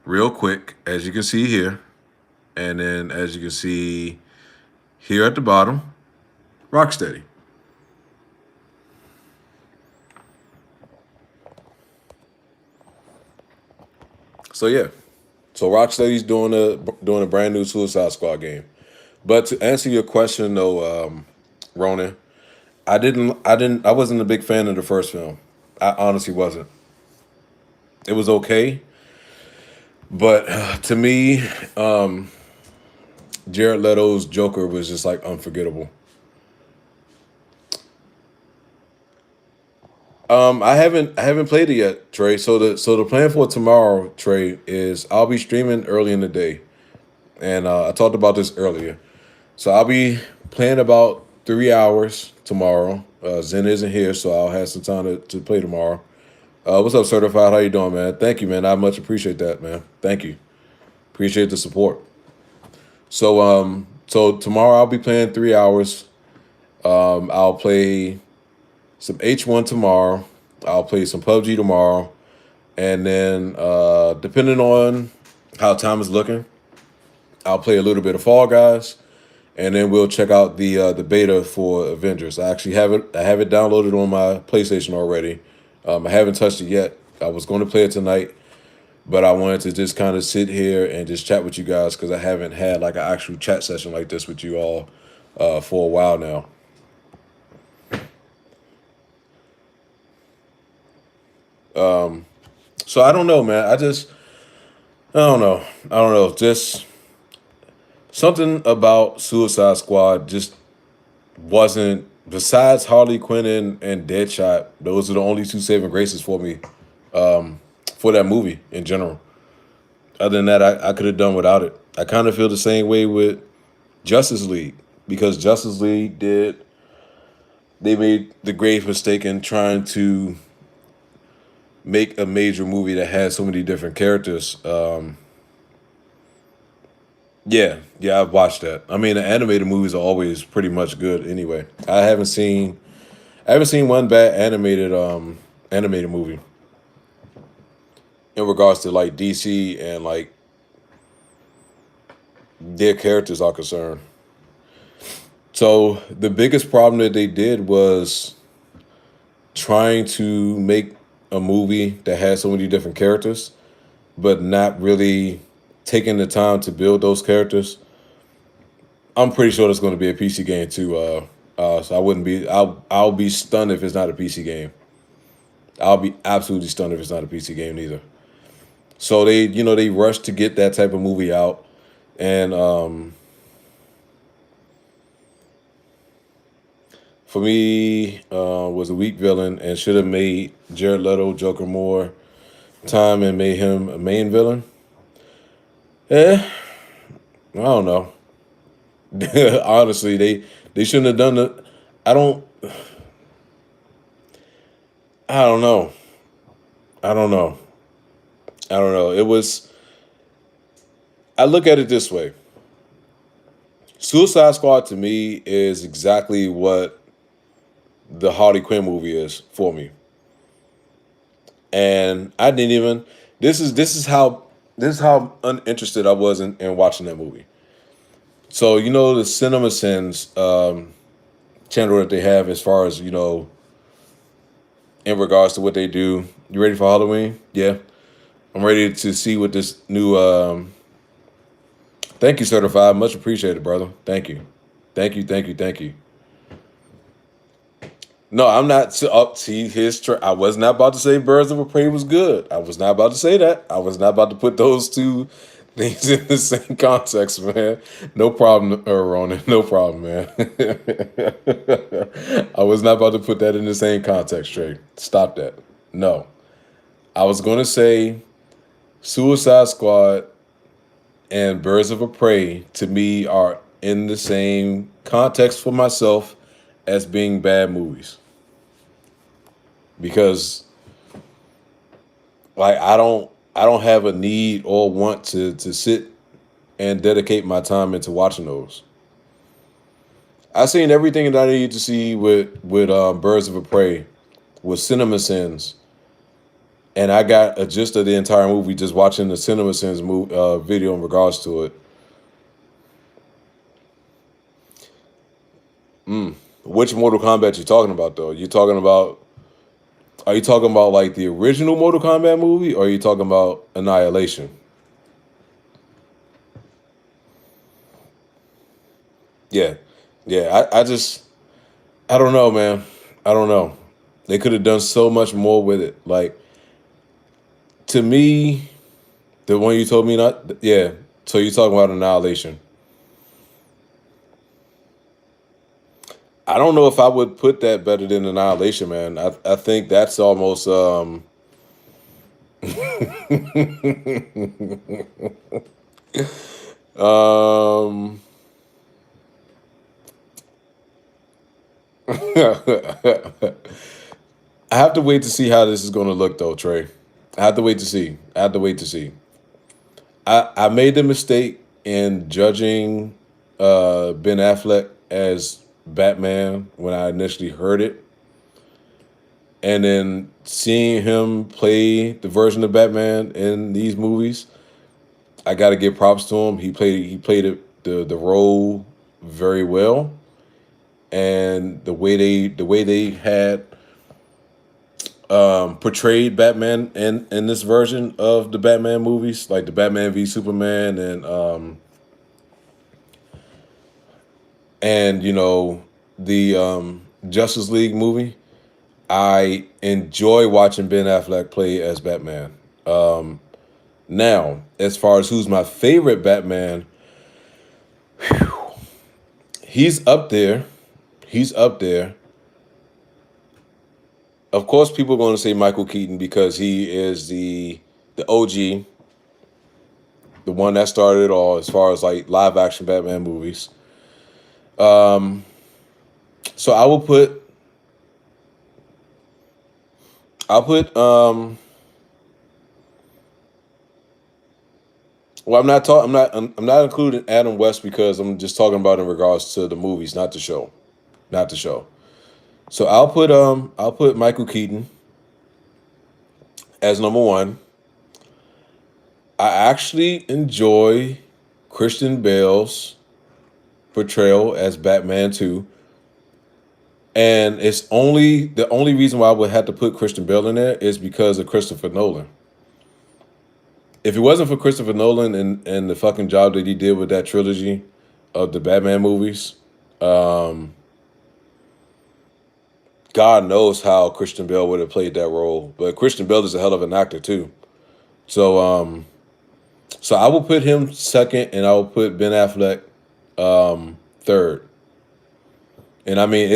real quick, as you can see here, and then as you can see here at the bottom, Rocksteady. So yeah, so Rocksteady's doing a brand new Suicide Squad game. But to answer your question though, Ronan, I wasn't a big fan of the first film. I honestly wasn't. It was okay, but to me, Jared Leto's Joker was just like unforgettable. I haven't played it yet, Trey. So the plan for tomorrow, Trey, is I'll be streaming early in the day, and I talked about this earlier. So I'll be playing about 3 hours tomorrow. Zen isn't here, so I'll have some time to play tomorrow. What's up, Certified? How you doing, man? Thank you, man. I much appreciate that, man. Thank you. Appreciate the support. So tomorrow I'll be playing 3 hours. I'll play some H1 tomorrow. I'll play some PUBG tomorrow, and then depending on how time is looking, I'll play a little bit of Fall Guys, and then we'll check out the beta for Avengers. I actually have it. I have it downloaded on my PlayStation already. I haven't touched it yet. I was going to play it tonight, but I wanted to just kind of sit here and just chat with you guys because I haven't had like an actual chat session like this with you all for a while now. So I don't know, man. I don't know. Just something about Suicide Squad just wasn't. Besides Harley Quinn and Deadshot, those are the only two saving graces for me for that movie in general. Other than that, I could have done without it. I kind of feel the same way with Justice League because Justice League they made the grave mistake in trying to make a major movie that has so many different characters. Yeah, I've watched that. I mean, the animated movies are always pretty much good anyway. I haven't seen one bad animated movie in regards to like DC and like their characters are concerned. So the biggest problem that they did was trying to make a movie that has so many different characters, but not really taking the time to build those characters. I'm pretty sure it's going to be a PC game too. So I wouldn't be. I'll be stunned if it's not a PC game. I'll be absolutely stunned if it's not a PC game either. So they rushed to get that type of movie out, and for me, was a weak villain and should have made Jared Leto Joker more time and made him a main villain. Eh, I don't know. Honestly, they shouldn't have done it. I don't. I don't know. I don't know. I don't know. It was. I look at it this way. Suicide Squad to me is exactly what the Harley Quinn movie is for me. And I didn't even. This is how uninterested I was in watching that movie. So you know the Cinema Sins channel that they have as far as in regards to what they do. You ready for Halloween? Yeah, I'm ready to see what this new. Thank you, certified. Much appreciated, brother. Thank you, thank you, thank you, thank you. No, I'm not up. See his. I was not about to say Birds of a Prey was good. I was not about to say that. I was not about to put those two things in the same context, man. No problem, Ronan. No problem, man. I was not about to put that in the same context, Trey. Stop that. No, I was going to say Suicide Squad and Birds of a Prey to me are in the same context for myself as being bad movies because like I don't have a need or want to sit and dedicate my time into watching those. I seen everything that I needed to see with Birds of a Prey, with Cinema Sins, and I got a gist of the entire movie just watching the Cinema Sins video in regards to it. Which Mortal Kombat you talking about though? Are you talking about like the original Mortal Kombat movie, or are you talking about Annihilation? Yeah, yeah. I don't know, man. I don't know. They could have done so much more with it. Like to me, the one you told me not. Yeah. So you talking about Annihilation? I don't know if I would put that better than Annihilation, man. I think that's almost um I have to wait to see how this is going to look, though, Trey. I have to wait to see. I have to wait to see. I made the mistake in judging Ben Affleck as Batman when I initially heard it, and then seeing him play the version of Batman in these movies. I got to give props to him. He played the role very well, and the way they had portrayed Batman in this version of the Batman movies, like the Batman v Superman and the Justice League movie. I enjoy watching Ben Affleck play as Batman. Now, as far as who's my favorite Batman, he's up there. He's up there. Of course, people are going to say Michael Keaton because he is the OG, the one that started it all as far as like live action Batman movies. So I'll put well, I'm not including Adam West because I'm just talking about in regards to the movies, not the show. Not the show. So I'll put Michael Keaton as number one. I actually enjoy Christian Bale's portrayal as Batman too. And it's only the only reason why I would have to put Christian Bale in there is because of Christopher Nolan. If it wasn't for Christopher Nolan and the fucking job that he did with that trilogy of the Batman movies, God knows how Christian Bale would have played that role. But Christian Bale is a hell of an actor too. So so I will put him second, and I will put Ben Affleck third. And I mean,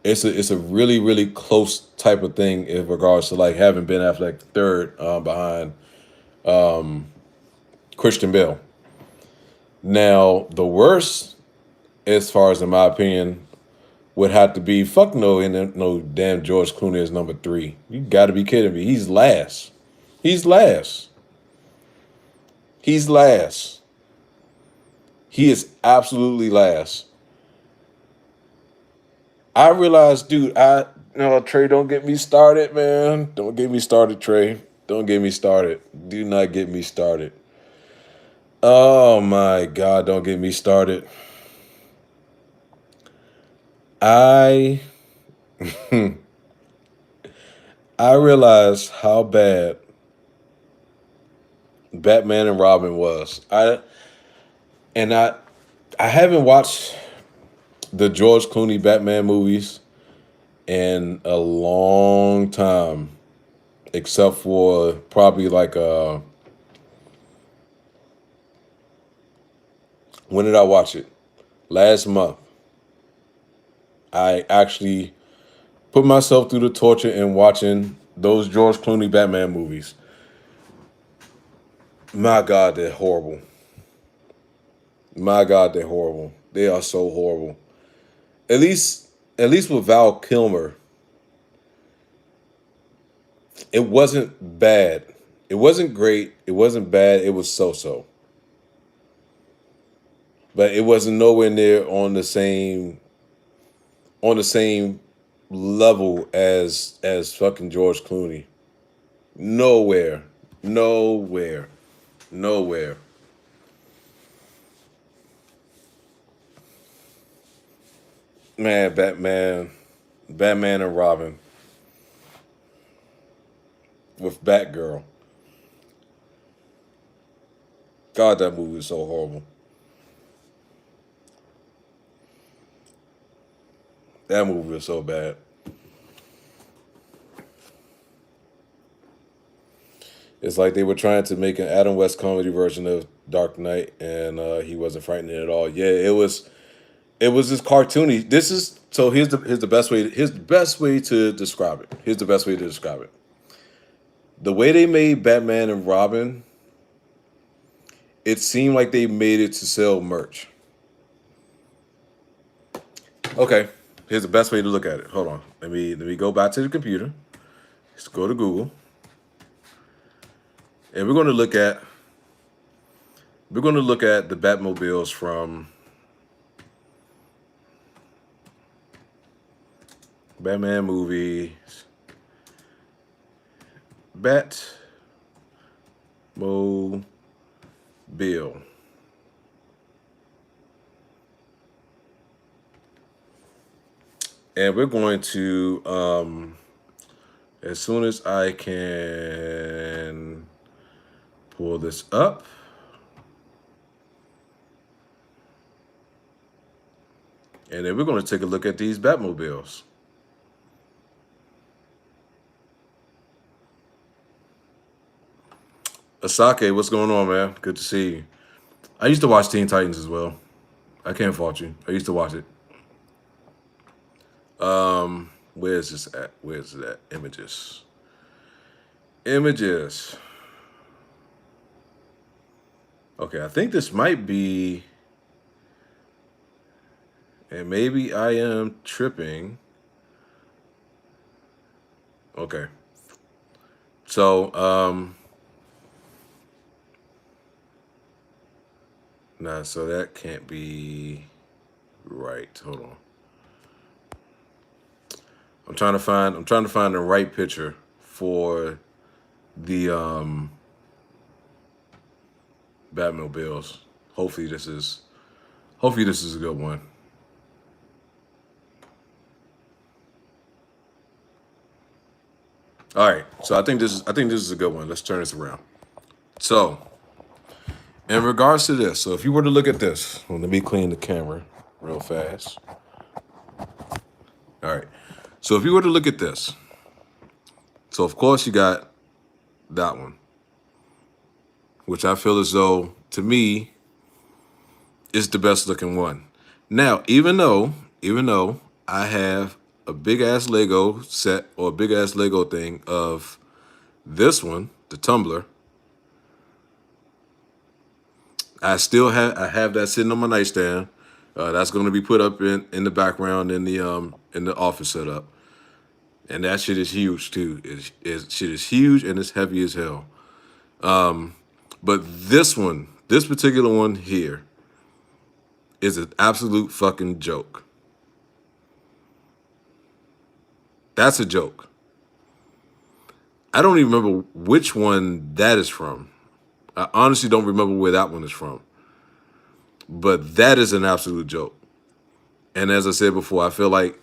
it's a really really close type of thing in regards to like having Ben Affleck third behind Christian Bale. Now the worst, as far as in my opinion, would have to be fuck no, and no damn George Clooney is number 3. You got to be kidding me. He's last. He's last. He's last. He is absolutely last. I realized, dude, Trey, don't get me started, man. Don't get me started, Trey. Don't get me started. Do not get me started. Oh my God, don't get me started. I I realized how bad Batman and Robin was. I haven't watched the George Clooney Batman movies in a long time, except for probably like when did I watch it? Last month. I actually put myself through the torture in watching those George Clooney Batman movies. My God, they're horrible. My God, they're horrible. They are so horrible. At least with Val Kilmer, it wasn't bad. It wasn't great. It wasn't bad. It was so-so. But it wasn't nowhere near on the same level as fucking George Clooney. Nowhere. Nowhere. Nowhere. Man, Batman and Robin with Batgirl. God, that movie is so horrible. That movie was so bad. It's like they were trying to make an Adam West comedy version of Dark Knight, and he wasn't frightening at all. Yeah, it was. It was just cartoony. This is so. Here's the best way. Here's the best way to describe it. Here's the best way to describe it. The way they made Batman and Robin, it seemed like they made it to sell merch. Okay, here's the best way to look at it. Hold on. Let me go back to the computer. Let's go to Google. And we're going to look at the Batmobiles from Batman movies. Batmobile. And we're going to as soon as I can pull this up. And then we're going to take a look at these Batmobiles. Asake, what's going on, man? Good to see you. I used to watch Teen Titans as well. I can't fault you. I used to watch it. Where's this at? Where's it at? Images. Okay, I think this might be, and maybe I am tripping. Okay. So, nah, so that can't be right. Hold on. I'm trying to find the right picture for the Batmobiles. Hopefully this is a good one. All right, so I think this is a good one. Let's turn this around. So, in regards to this, so if you were to look at this, well, let me clean the camera real fast. All right, so if you were to look at this, so of course you got that one, which I feel as though, to me, is the best looking one. Now, even though I have a big ass Lego set or a big ass Lego thing of this one, the tumbler. I have that sitting on my nightstand. That's going to be put up in the background in the office setup, and that shit is huge too. Shit is huge and it's heavy as hell. But this particular one here, is an absolute fucking joke. That's a joke. I don't even remember which one that is from. I honestly don't remember where that one is from. But that is an absolute joke. And as I said before, I feel like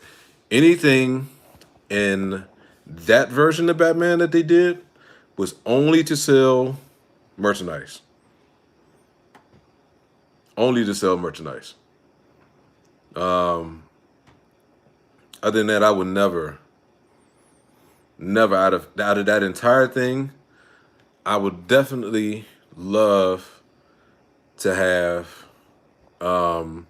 anything in that version of Batman that they did was only to sell merchandise. Only to sell merchandise. Other than that, I would never out of that entire thing, I would definitely love to have I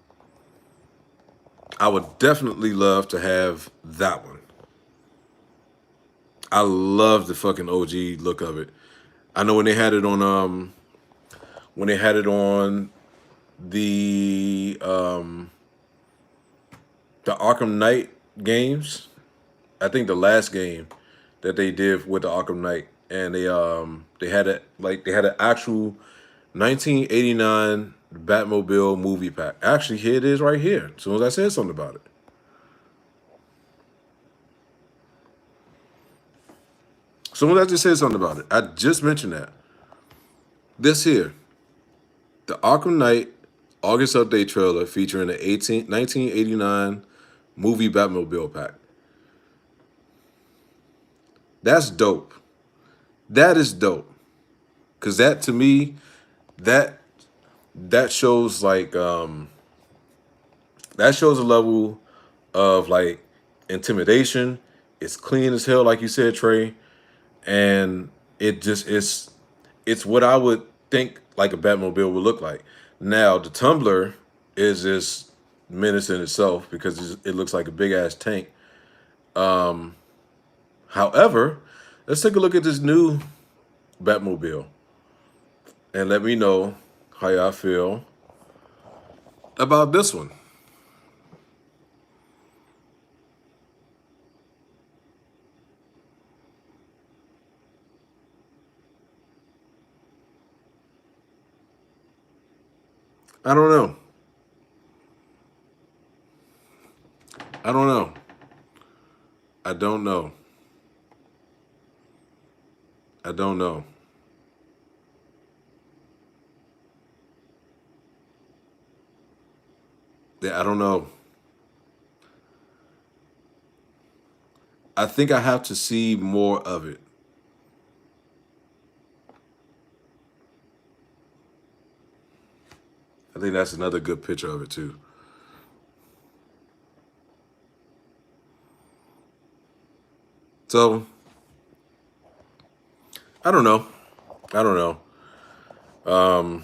would definitely love to have that one. I love the fucking OG look of it. I know when they had it on the Arkham Knight games, I think the last game that they did with the Arkham Knight, and they had an actual 1989 Batmobile movie pack. Actually, here it is right here. As soon as I said something about it. As soon as I just said something about it, I just mentioned that. This here, the Arkham Knight August update trailer featuring the 1989 movie Batmobile pack. That's dope. That is dope. Cause that to me, that shows like that shows a level of like intimidation. It's clean as hell, like you said, Trey. And it just it's what I would think like a Batmobile would look like. Now the Tumbler is just menace in itself because it looks like a big ass tank. However, let's take a look at this new Batmobile and let me know how y'all feel about this one. I don't know. I don't know. I don't know. I don't know. Yeah, I don't know. I think I have to see more of it. I think that's another good picture of it too. So I don't know. I don't know.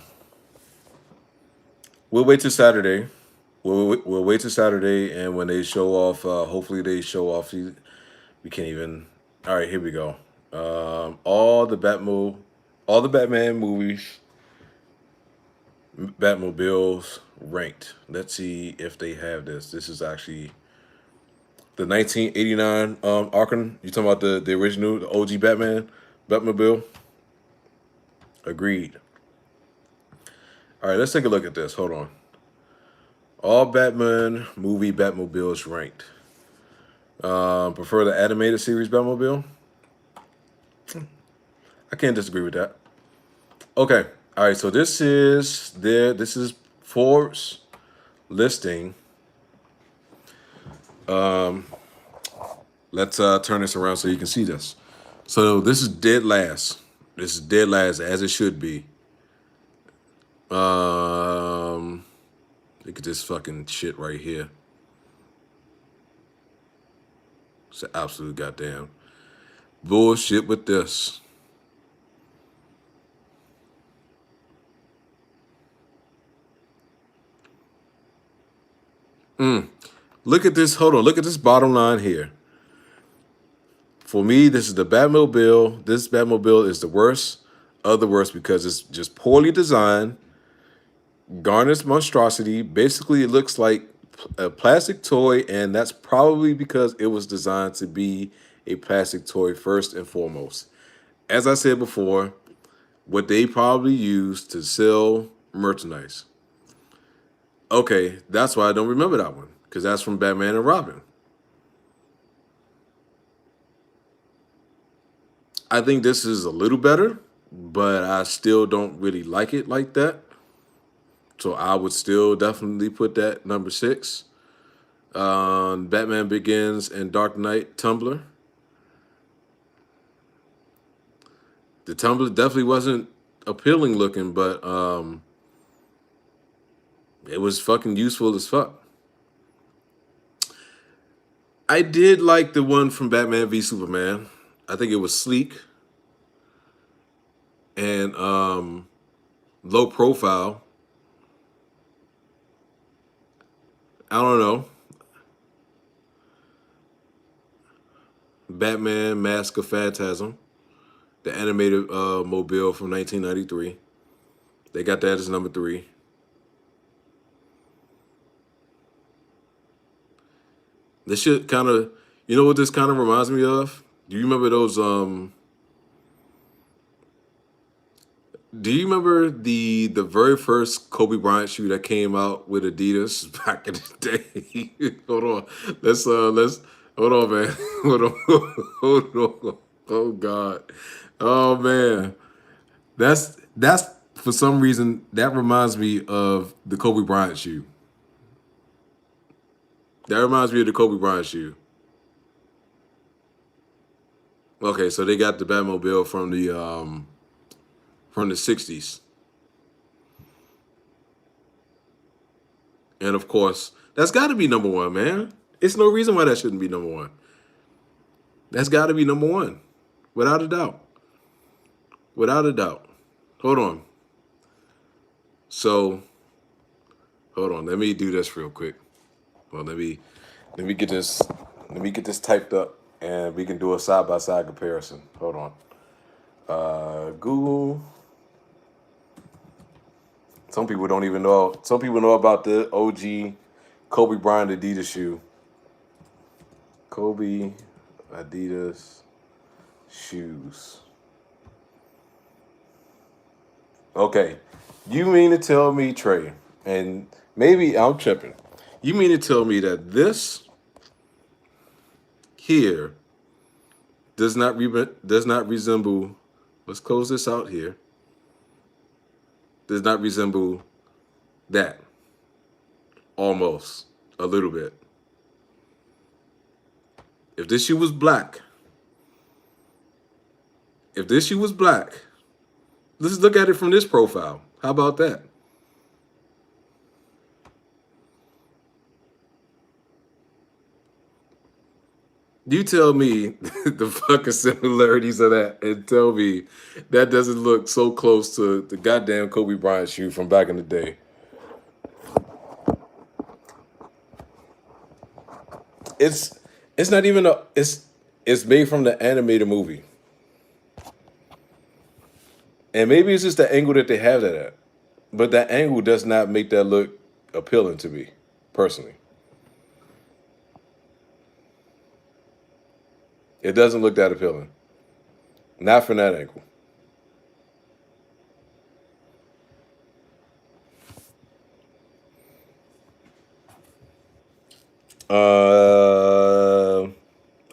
We'll wait till Saturday. We'll wait till Saturday, and when they show off, hopefully they show off. We can't even. All right, here we go. All the Batman movies, Batmobiles ranked. Let's see if they have this. This is actually the 1989 Arkham. You talking about the original, the OG Batmobile? Agreed. All right, let's take a look at this. Hold on. All Batman movie Batmobiles ranked. Prefer the animated series Batmobile? I can't disagree with that. Okay. All right. So this is Forbes listing. Let's turn this around so you can see this. So this is dead last. This is dead last as it should be. Look at this fucking shit right here. It's an absolute goddamn bullshit with this. Look at this. Hold on. Look at this bottom line here. For me, this is the Batmobile. This Batmobile is the worst of the worst because it's just poorly designed, garnished monstrosity. Basically, it looks like a plastic toy, and that's probably because it was designed to be a plastic toy first and foremost. As I said before, what they probably used to sell merchandise. Okay, that's why I don't remember that one, because that's from Batman and Robin. I think this is a little better, but I still don't really like it like that. So I would still definitely put that number 6. Batman Begins and Dark Knight Tumbler. The Tumbler definitely wasn't appealing looking, but it was fucking useful as fuck. I did like the one from Batman v Superman. I think it was sleek and low profile. I don't know. Batman Mask of Phantasm, the animated mobile from 1993. They got that as number 3. This shit kind of, you know what this kind of reminds me of? Do you remember those? Do you remember the very first Kobe Bryant shoe that came out with Adidas back in the day? Hold on, let's hold on, man. Hold on, hold on. Oh God, oh man, that's for some reason that reminds me of the Kobe Bryant shoe. That reminds me of the Kobe Bryant shoe. Okay, so they got the Batmobile from the 60s. And of course, that's got to be number 1, man. It's no reason why that shouldn't be number 1. That's got to be number 1, without a doubt. Without a doubt. Hold on. So, hold on. Let me do this real quick. Well, let me get this. Let me get this typed up, and we can do a side by side comparison. Hold on. Google. Some people don't even know. Some people know about the OG Kobe Bryant Adidas shoe. Kobe Adidas shoes. Okay. You mean to tell me, Trey, and maybe I'm tripping. You mean to tell me that this here does not resemble, let's close this out here, does not resemble that. Almost. A little bit. If this shoe was black, let's look at it from this profile. How about that? You tell me the fucking similarities of that and tell me that doesn't look so close to the goddamn Kobe Bryant shoe from back in the day. It's not even it's made from the animated movie. And maybe it's just the angle that they have that at. But that angle does not make that look appealing to me, personally. It doesn't look that appealing. Not from that angle.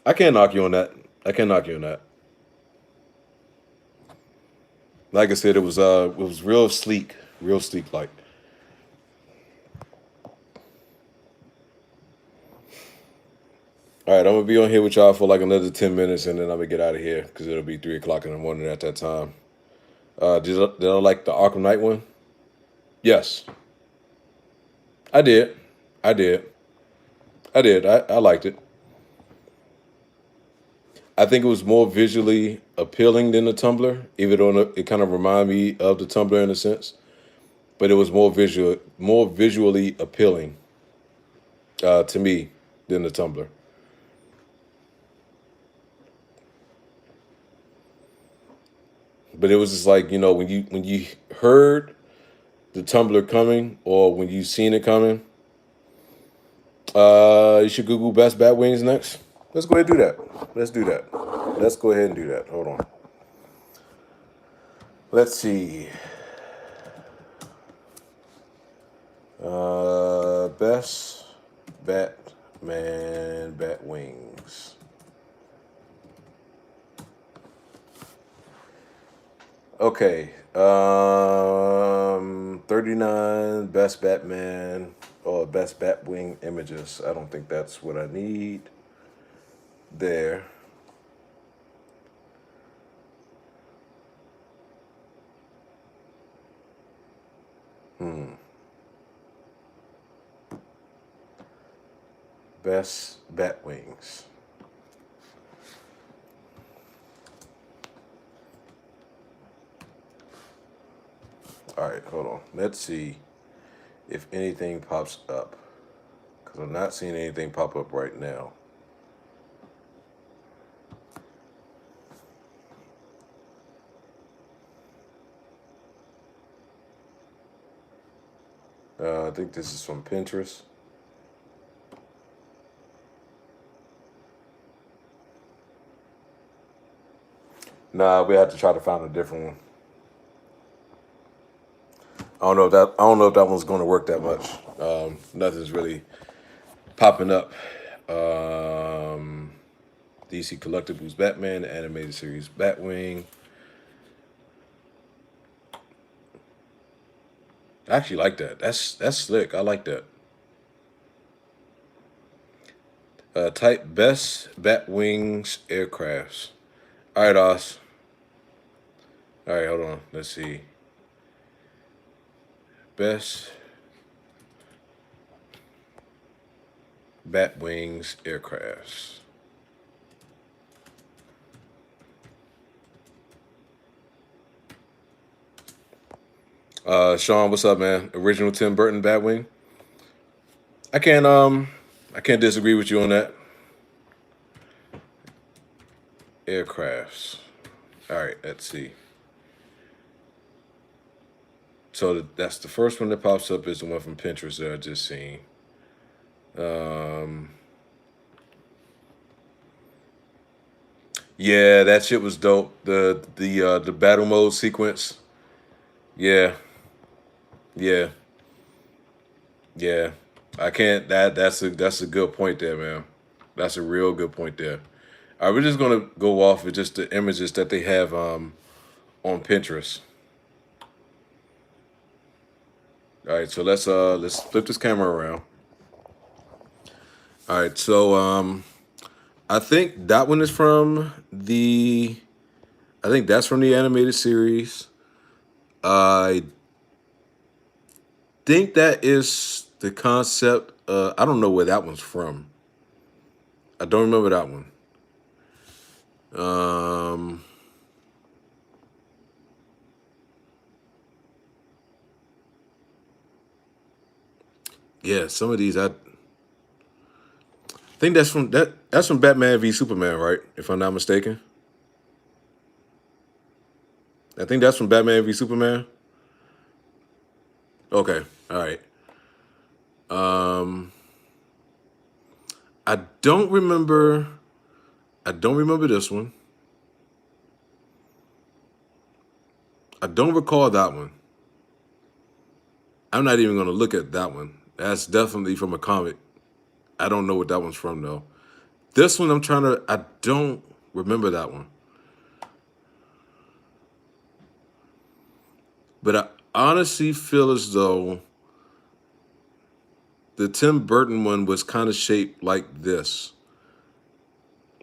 I can't knock you on that. I can't knock you on that. Like I said, it was real sleek like. All right, I'm gonna be on here with y'all for like another 10 minutes, and then I'm gonna get out of here because it'll be 3 o'clock in the morning at that time. Did I like the Arkham Knight one? Yes, I did. I did. I did. I liked it. I think it was more visually appealing than the Tumblr, even though it kind of reminded me of the Tumblr in a sense. But it was more visually appealing to me than the Tumblr. But it was just like, you know, when you heard the Tumblr coming or when you seen it coming, you should Google best bat wings next. Let's go ahead and do that. Let's do that. Let's go ahead and do that. Hold on. Let's see. Best Batman bat wings. Okay. 39 best Batman or best Batwing images. I don't think that's what I need there. Best Batwings. All right, hold on. Let's see if anything pops up. Because I'm not seeing anything pop up right now. I think this is from Pinterest. Nah, we have to try to find a different one. I don't know if that one's going to work that much. Nothing's really popping up. DC Collectibles Batman, the animated series Batwing. I actually like that. That's slick. I like that. Type best Batwings aircrafts. All right, Oz. All right, hold on. Let's see. Best Batwings aircrafts. Sean, what's up, man? Original Tim Burton Batwing. I can't disagree with you on that. Aircrafts. All right, let's see. So that's the first one that pops up is the one from Pinterest that I just seen. Yeah, that shit was dope. The battle mode sequence. Yeah, yeah, yeah. I can't. That's a good point there, man. That's a real good point there. All right, we're just gonna go off with just the images that they have on Pinterest. All right, so let's flip this camera around. All right, so I think that one is from the. I think that's from the animated series. I think that is the concept. I don't know where that one's from. I don't remember that one. Yeah, some of these I think that's from Batman v Superman, right? If I'm not mistaken. I think that's from Batman v Superman. Okay, all right. I don't remember. I don't remember this one. I don't recall that one. I'm not even going to look at that one. That's definitely from a comic. I don't know what that one's from though. This one I don't remember that one. But I honestly feel as though the Tim Burton one was kind of shaped like this.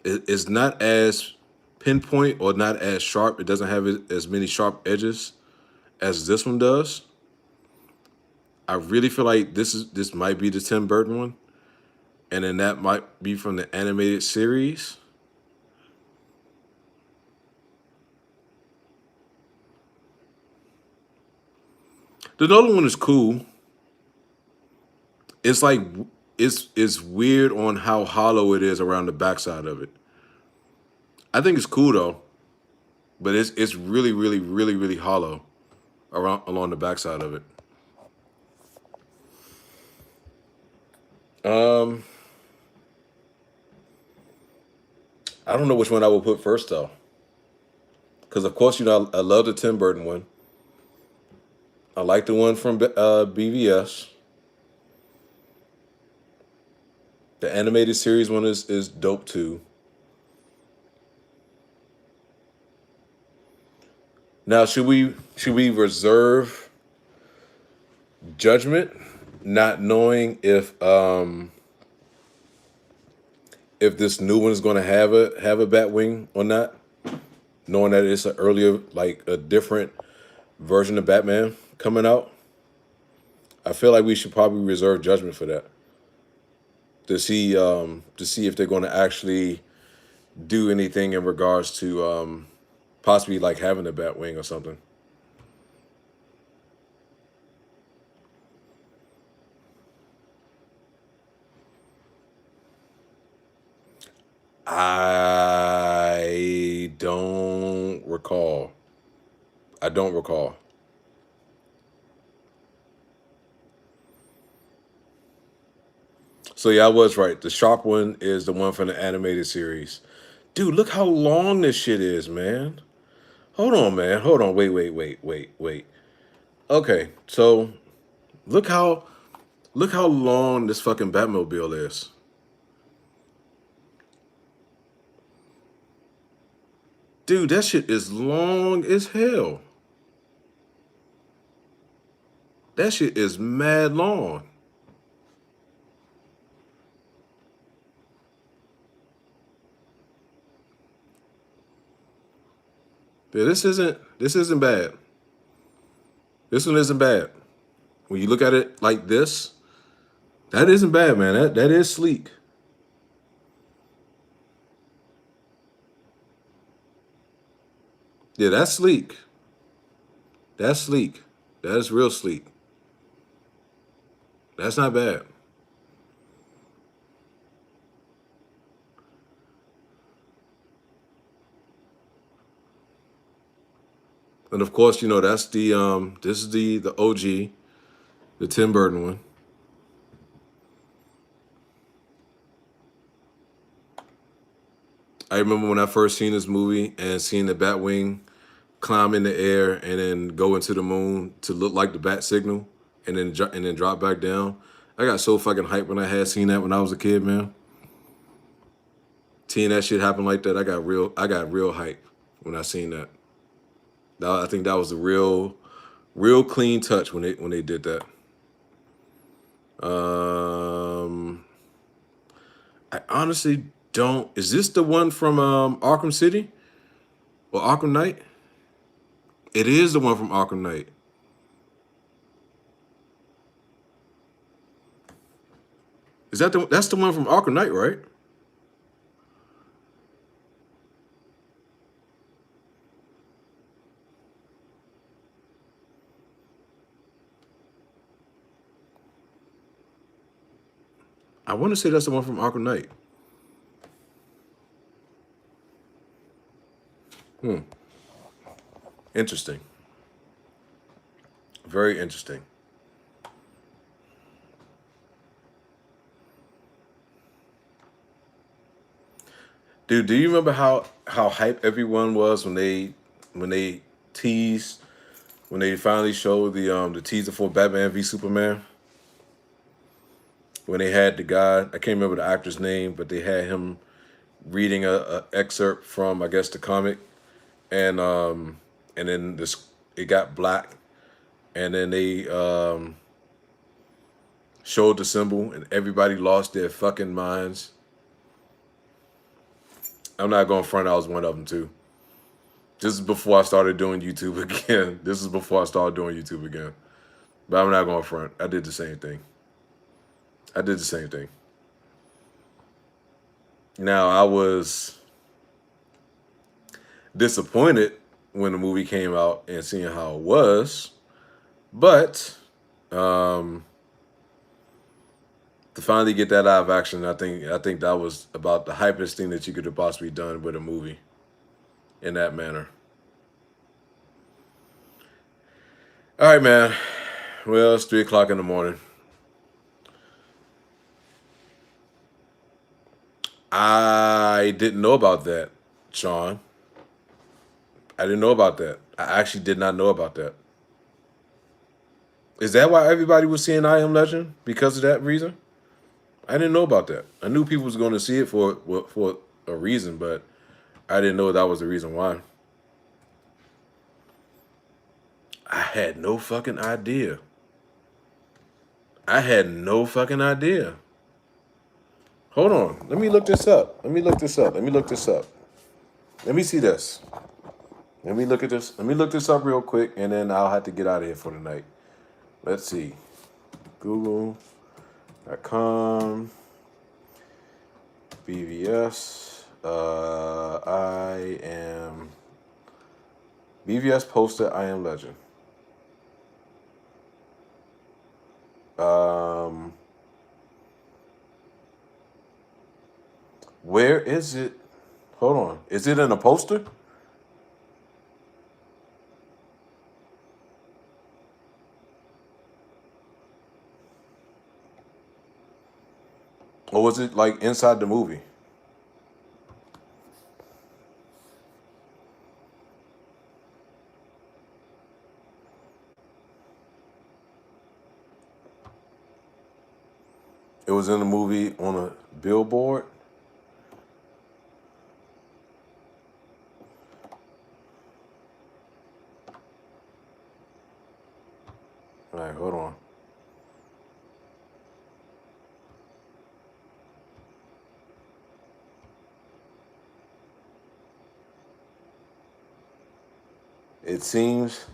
It's not as pinpoint or not as sharp. It doesn't have as many sharp edges as this one does. I really feel like this might be the Tim Burton one, and then that might be from the animated series. The Nolan one is cool. It's like it's weird on how hollow it is around the backside of it. I think it's cool though, but it's really hollow around along the backside of it. Um, I don't know which one I would put first though, because of course I love the Tim Burton one. I like the one from BVS. The animated series one is dope too. Now, should we reserve judgment, not knowing if this new one is going to have a Batwing or not, knowing that it's an earlier, like a different version of Batman coming out? I feel like we should probably reserve judgment for that to see if they're going to actually do anything in regards to possibly like having a Batwing or something. I don't recall. I don't recall. So yeah, I was right. The sharp one is the one from the animated series. Dude, look how long this shit is, man. Hold on, man. Hold on. Wait. Okay, so look how look how long this fucking Batmobile is. Dude, that shit is long as hell. That shit is mad long. Yeah, this isn't bad. This one isn't bad. When you look at it like this, that isn't bad, man. That is sleek. Yeah, that's sleek. That's sleek. That is real sleek. That's not bad. And of course, that's the this is the OG, the Tim Burton one. I remember when I first seen this movie and seeing the Batwing climb in the air and then go into the moon to look like the bat signal and then drop back down. I got so fucking hyped when I had seen that when I was a kid, man. Seeing that shit happen like that, I got real hype when I seen that. I think that was a real clean touch when they did that. Um, I honestly don't. Is this the one from Arkham City or Arkham Knight? It is the one from Arkham Knight. That's the one from Arkham Knight, right? I want to say that's the one from Arkham Knight. Hmm. Interesting. Very interesting. Dude, do you remember how hype everyone was when they teased when they finally showed the teaser for Batman v Superman? When they had the guy, I can't remember the actor's name, but they had him reading a excerpt from, I guess, the comic, and then this it got black, and then they showed the symbol, and everybody lost their fucking minds. I'm not going front. I was one of them too. This is before I started doing YouTube again. This is before I started doing YouTube again. But I'm not going front. I did the same thing. I did the same thing. Now I was disappointed when the movie came out and seeing how it was, but um, to finally get that live action, I think that was about the hypest thing that you could have possibly done with a movie in that manner. All right, man. Well, it's 3 o'clock in the morning. I didn't know about that, Sean. I didn't know about that. I actually did not know about that. Is that why everybody was seeing I Am Legend? Because of that reason? I didn't know about that. I knew people was going to see it for a reason, but I didn't know that was the reason why. I had no fucking idea. I had no fucking idea. Hold on. Let me look this up. Let me look this up. Let me look this up. Let me see this. Let me look at this. Let me look this up real quick, and then I'll have to get out of here for the night. Let's see. Google.com. BVS. I am. BVS posted I Am Legend. Where is it? Hold on. Is it in a poster? Or was it like inside the movie? It was in the movie on a billboard. All right, hold on. It seems.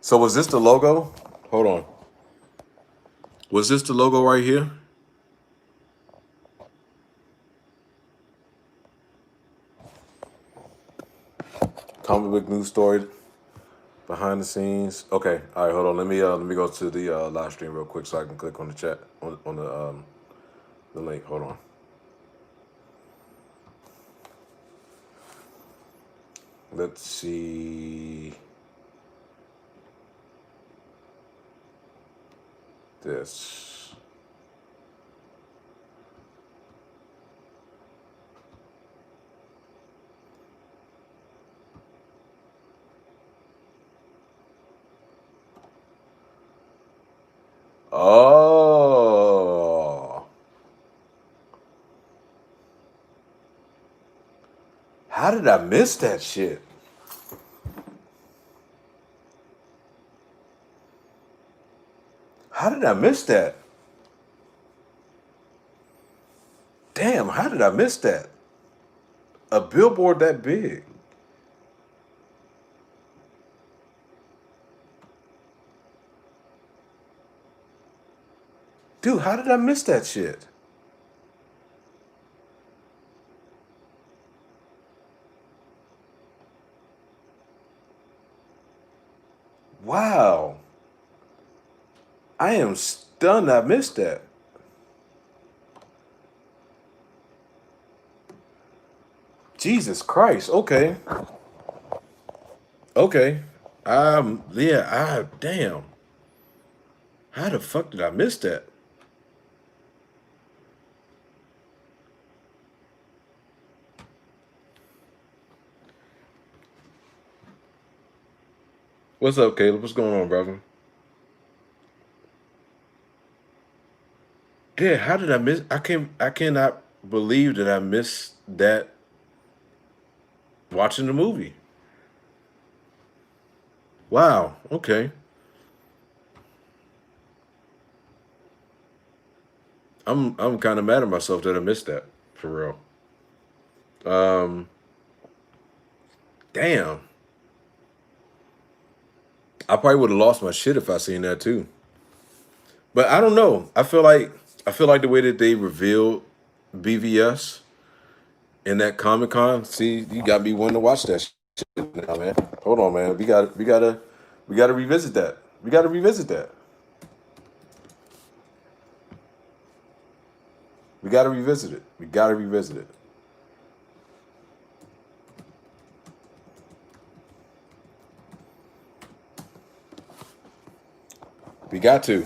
So was this the logo? Hold on. Was this the logo right here? Comic book news story behind the scenes. Okay, all right, hold on. Let me go to the live stream real quick so I can click on the chat on the link. Hold on. Let's see this. Oh. How did I miss that shit? How did I miss that? Damn, how did I miss that? A billboard that big. Dude, how did I miss that shit? Wow. I am stunned I missed that. Jesus Christ. Okay. Okay. Yeah, damn. How the fuck did I miss that? What's up, Caleb? What's going on, brother? Yeah, how did I miss? I cannot believe that I missed that watching the movie. Wow. Okay. I'm kind of mad at myself that I missed that for real. Damn. I probably would have lost my shit if I seen that too. But I don't know. I feel like the way that they revealed BVS in that Comic Con. See, you got me wanting to watch that shit now, man. Hold on, man. We gotta revisit that. We gotta revisit that. We got to revisit it. We got to revisit it. We got to.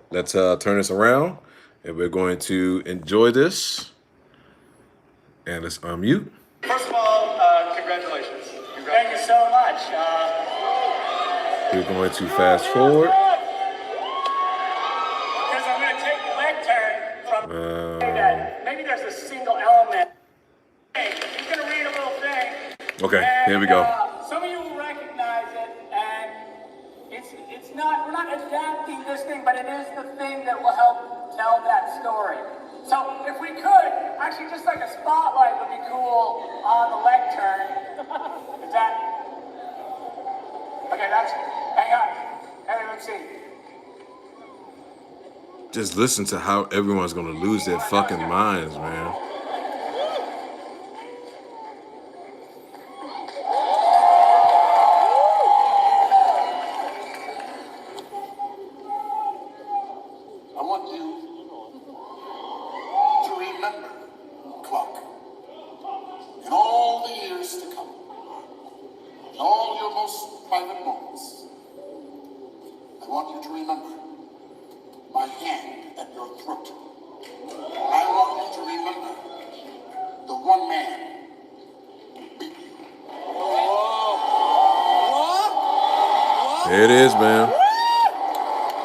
Let's turn this around, and we're going to enjoy this. And let's unmute. First of all, congratulations. Thank you so much. We're going to fast forward. Because I'm going to take the leg turn from that. Maybe there's a single element. Hey, he's going to read a little thing. Okay, here we go. Some of you will recognize it, and it's not, we're not adapting this thing, but it is the thing that will help tell that story. So if we could, actually just like a spotlight would be cool on the leg turn. Is that? Okay, that's, hang on. Hey, let's see. Just listen to how everyone's going to lose their fucking minds, man. I want you to remember, Clark, in all the years to come, in all your most private moments, I want you to remember my hand at your throat. I want you to remember the one man who beat you. Here it is, man.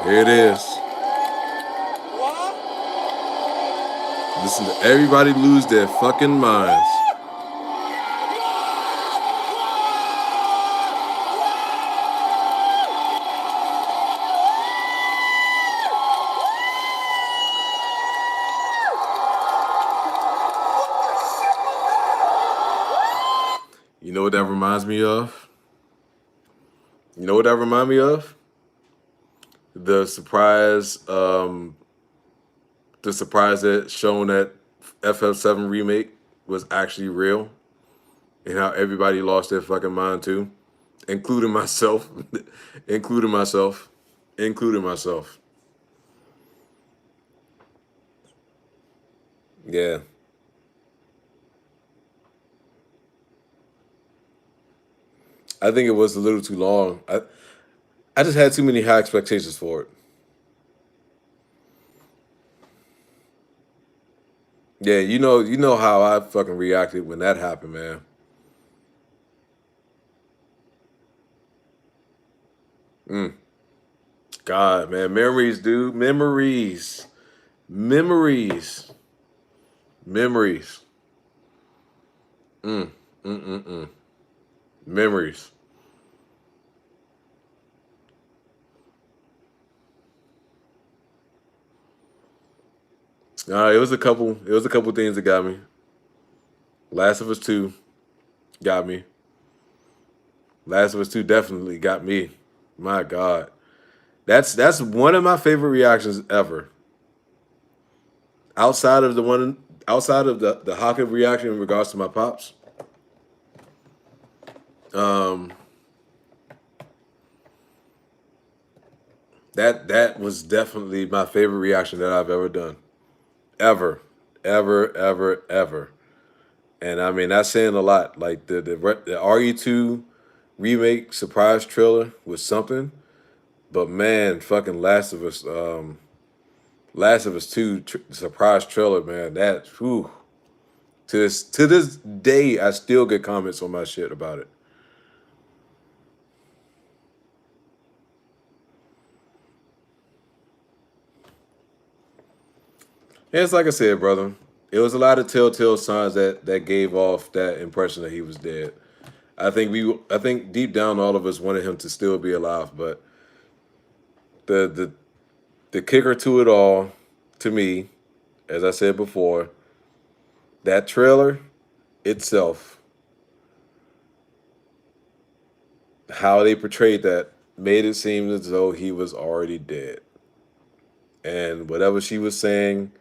Here it is. Listen to everybody lose their fucking minds. You know what that reminds me of? You know what that reminds me of? The surprise that shown that FF7 remake was actually real, and how everybody lost their fucking mind too, including myself, including myself. Yeah. I think it was a little too long. I just had too many high expectations for it. Yeah, you know how I fucking reacted when that happened, man. God, man, memories, dude, memories, memories, memories, memories. It was a couple. It was a couple things that got me. Last of Us 2 got me. Last of Us 2 definitely got me. My God. That's one of my favorite reactions ever. Outside of the Hawkeye reaction in regards to my pops. That was definitely my favorite reaction that I've ever done. Ever. Ever, ever, ever. And I mean that's saying a lot. Like the RE2 remake surprise trailer was something. But man, fucking Last of Us 2 surprise trailer, man. That whew. To this day, I still get comments on my shit about it. And it's like I said, brother. It was a lot of telltale signs that gave off that impression that he was dead. I think deep down all of us wanted him to still be alive, but the kicker to it all, to me, as I said before, that trailer itself, how they portrayed that, made it seem as though he was already dead. And whatever she was saying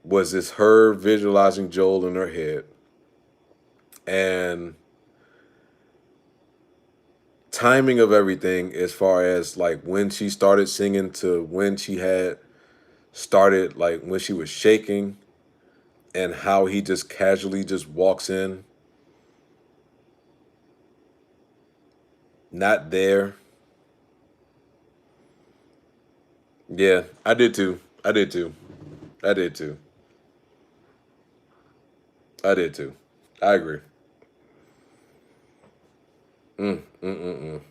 was just her visualizing Joel in her head. And timing of everything as far as like when she started singing to when she had started, like when she was shaking, and how he just casually just walks in, not there. Yeah, I did too. I did too. I did too. I did too. I agree. Mm, mm, mm, mm.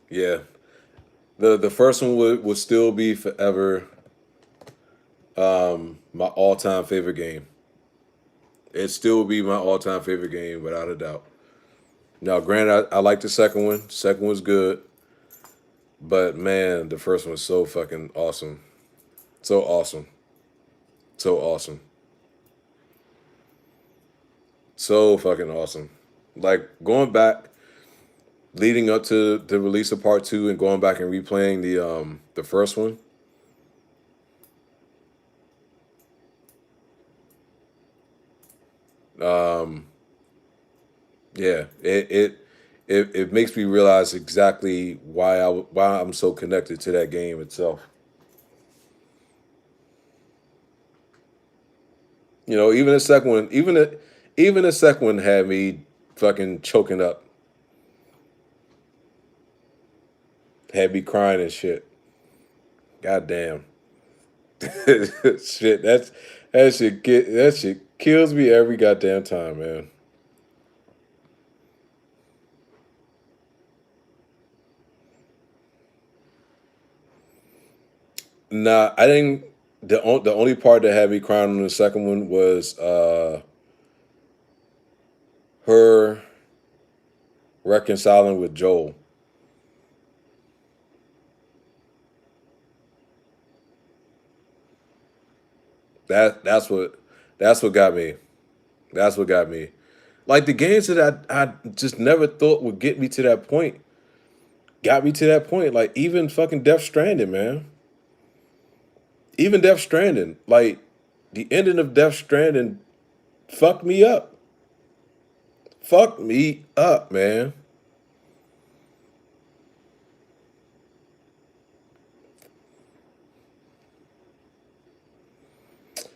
Yeah, the first one would still be forever my all time favorite game. It still would be my all time favorite game without a doubt. Now, granted, I like the second one. Second one's good, but man, the first one's so fucking awesome. So awesome. So awesome. So fucking awesome. Like going back, leading up to the release of part two, and going back and replaying the first one. Um, yeah, it makes me realize exactly why I'm so connected to that game itself. You know, even the second one, even the second one had me fucking choking up, had me crying and shit. God damn. Shit, that shit kills me every goddamn time, man. Nah, I didn't. The only part that had me crying on the second one was her reconciling with Joel. That's what got me. That's what got me. Like the games that I just never thought would get me to that point got me to that point. Like even fucking Death Stranding, man. Even Death Stranding. Like the ending of Death Stranding fucked me up. Fucked me up, man.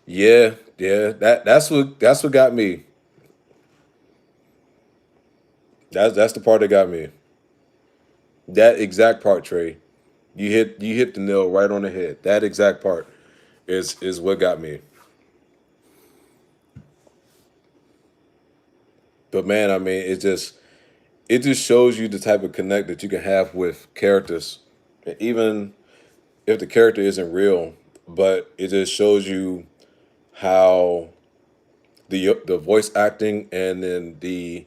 Yeah, yeah. That's what got me. That's the part that got me. That exact part, Trey. You hit the nail right on the head. That exact part is what got me. But man, I mean, it just shows you the type of connect that you can have with characters, even if the character isn't real. But it just shows you how the voice acting, and then the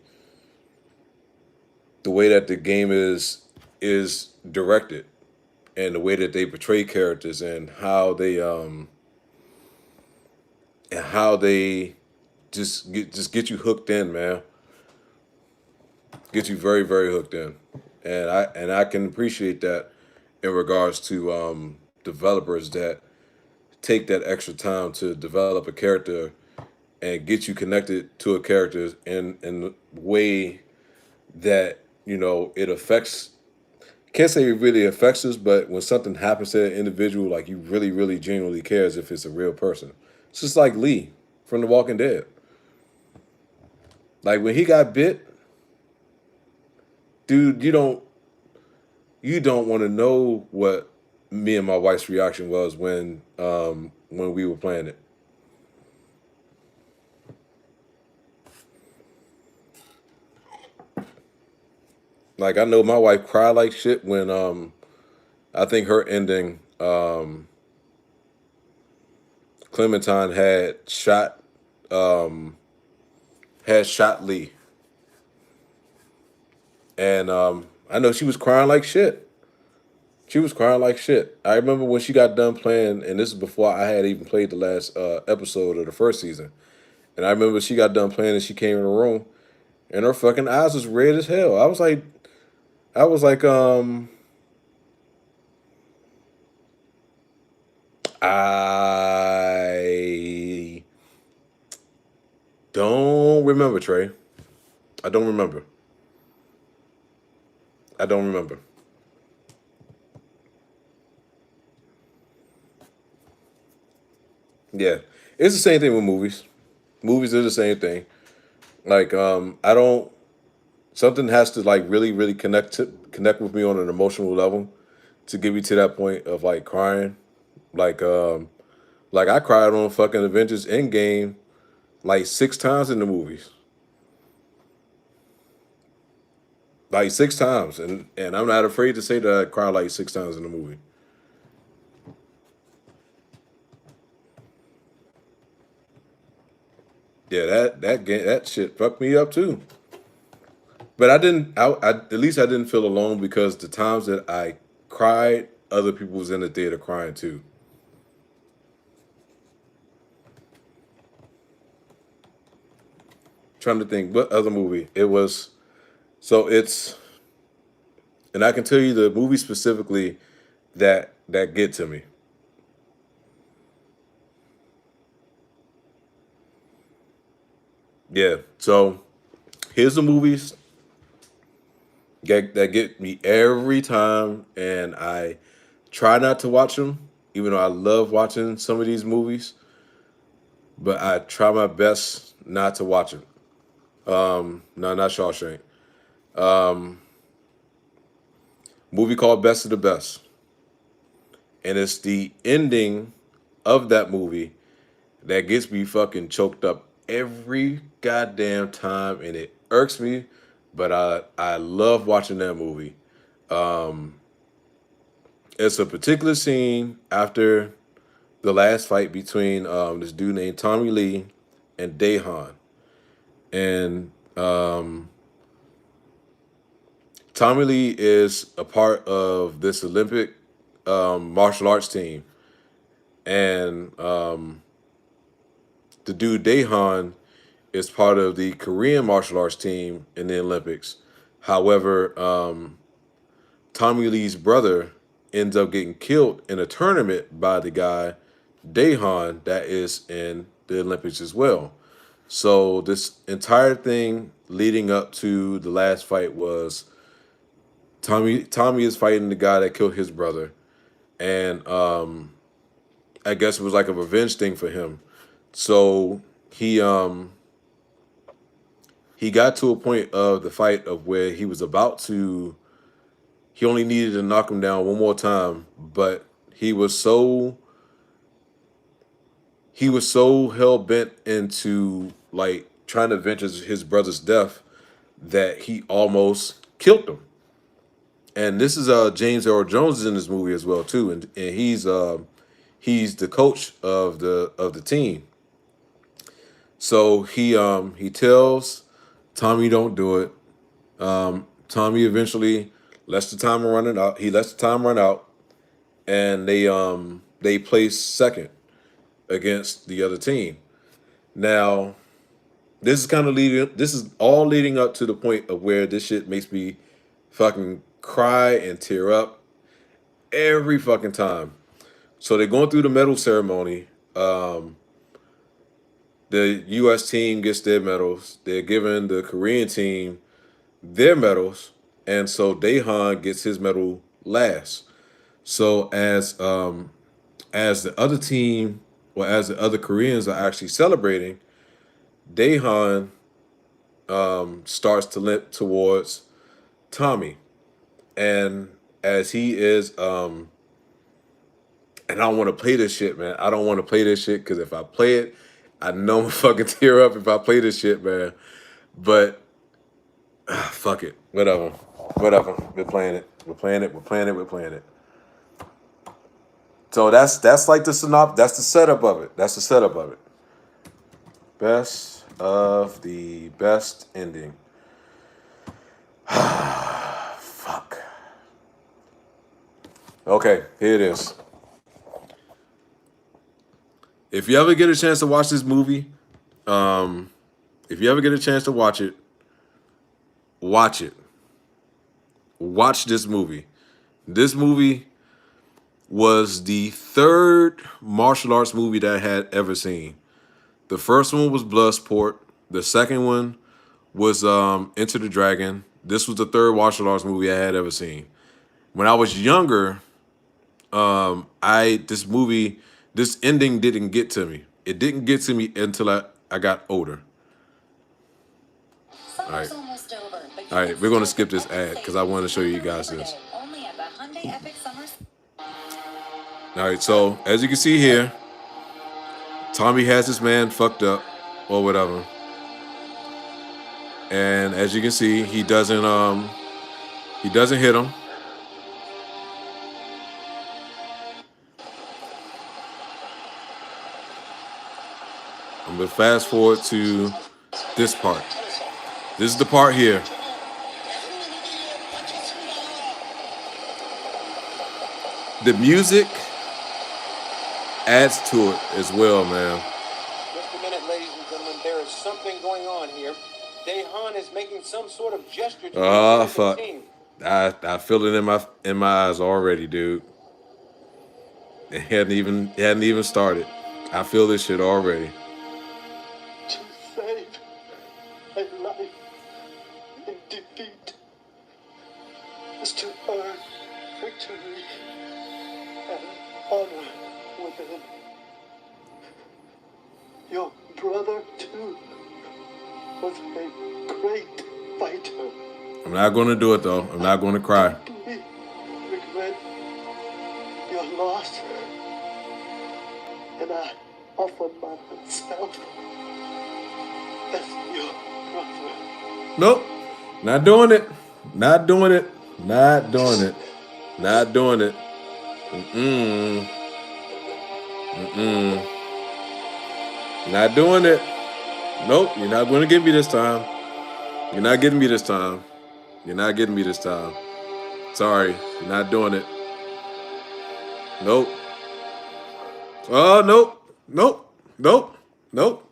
way that the game is directed, and the way that they portray characters, and how they just get you hooked in, man. Get you very very hooked in, and I can appreciate that in regards to developers that take that extra time to develop a character and get you connected to a character in a way that it affects. Can't say it really affects us, but when something happens to an individual, like you really really genuinely cares if it's a real person. It's just like Lee from The Walking Dead. Like when he got bit, dude, you don't want to know what me and my wife's reaction was when we were playing it. Like I know my wife cried like shit when I think her ending, Clementine had shot Lee, and I know she was crying like shit. She was crying like shit. I remember when she got done playing, and this is before I had even played the last episode of the first season. And I remember she got done playing, and she came in the room, and her fucking eyes was red as hell. I was like, I don't remember, Trey. I don't remember. I don't remember. Yeah, it's the same thing with movies. Movies are the same thing. Like, I don't. Something has to like really, really connect with me on an emotional level to get me to that point of like crying. Like, like I cried on fucking Avengers Endgame like 6 times in the movies, like 6 times, and I'm not afraid to say that I cried like 6 times in the movie. Yeah, that shit fucked me up too. But I didn't. At least I didn't feel alone because the times that I cried, other people was in the theater crying too. Trying to think what other movie it was. So it's, and I can tell you the movie specifically that get to me. Yeah. So here's the movies that get me every time, and I try not to watch them, even though I love watching some of these movies. But I try my best not to watch it. No, not Shawshank. Movie called Best of the Best, and it's the ending of that movie that gets me fucking choked up every goddamn time, and it irks me. But I love watching that movie. It's a particular scene after the last fight between this dude named Tommy Lee and Dahan, and Tommy Lee is a part of this Olympic martial arts team, and the dude Dahan is part of the Korean martial arts team in the Olympics. However, Tommy Lee's brother ends up getting killed in a tournament by the guy Dahan that is in the Olympics as well. So this entire thing leading up to the last fight was Tommy is fighting the guy that killed his brother, and I guess it was like a revenge thing for him. So he got to a point of the fight of where he was about to, he only needed to knock him down one more time, but he was so hell bent into like trying to avenge his brother's death that he almost killed him. And this is James Earl Jones is in this movie as well too, and he's the coach of the team. So he tells Tommy don't do it. Tommy eventually lets the timer run out. He lets the time run out, and they place second against the other team. Now, this is kind of leading. This is all leading up to the point of where this shit makes me fucking cry and tear up every fucking time. So they're going through the medal ceremony. The U.S. team gets their medals. They're giving the Korean team their medals, and so Daehan gets his medal last. So as the other team, or as the other Koreans are actually celebrating, Daehan starts to limp towards Tommy, and as he is, and I don't want to play this shit, man. I don't want to play this shit because if I play it, I know I'm gonna fucking tear up if I play this shit, man. But fuck it, whatever, whatever. We're playing it. We're playing it. We're playing it. We're playing it. So that's like the synop. That's the setup of it. That's the setup of it. Best of the best ending. Fuck. Okay, here it is. If you ever get a chance to watch this movie, if you ever get a chance to watch it, watch it. Watch this movie. This movie was the third martial arts movie that I had ever seen. The first one was Bloodsport. The second one was Enter the Dragon. this was the third martial arts movie I had ever seen. When I was younger, this ending didn't get to me. It didn't get to me until I got older. All right. All right, we're going to skip this ad because I want to show you guys this. All right, so as you can see here, Tommy has this man fucked up or whatever. And as you can see, he doesn't hit him. I'm going to fast forward to this part. This is the part here. The music adds to it as well, man. Just a minute, ladies and gentlemen. There is something going on here. Daehan is making some sort of gesture to the fuck. team. I feel it in my eyes already, dude. It hadn't even started. I feel this shit already. To save a life in defeat is to earn victory and honor within. Your brother, too, was a great fighter. I'm not going to do it, though. I'm not going to cry. We regret your loss, and I offer myself as your brother. Nope. Not doing it. Not doing it. Not doing it. Not doing it. Not doing it. Nope. You're not going to get me this time. You're not getting me this time. You're not getting me this time. Sorry. You're not doing it. Nope. Oh, nope. Nope. Nope. Nope.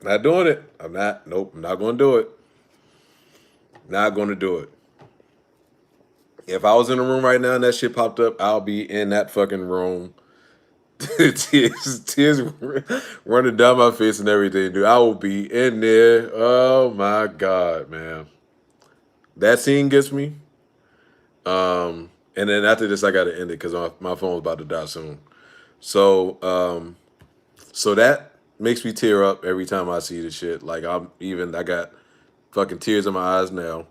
Not doing it. I'm not. Nope. I'm not going to do it. Not going to do it. If I was in a room right now and that shit popped up, I'll be in that fucking room. tears running down my face and everything, dude. I will be in there. Oh my God, man. That scene gets me. And then after this, I gotta end it because my phone's about to die soon. So so that makes me tear up every time I see this shit. Like I got fucking tears in my eyes now.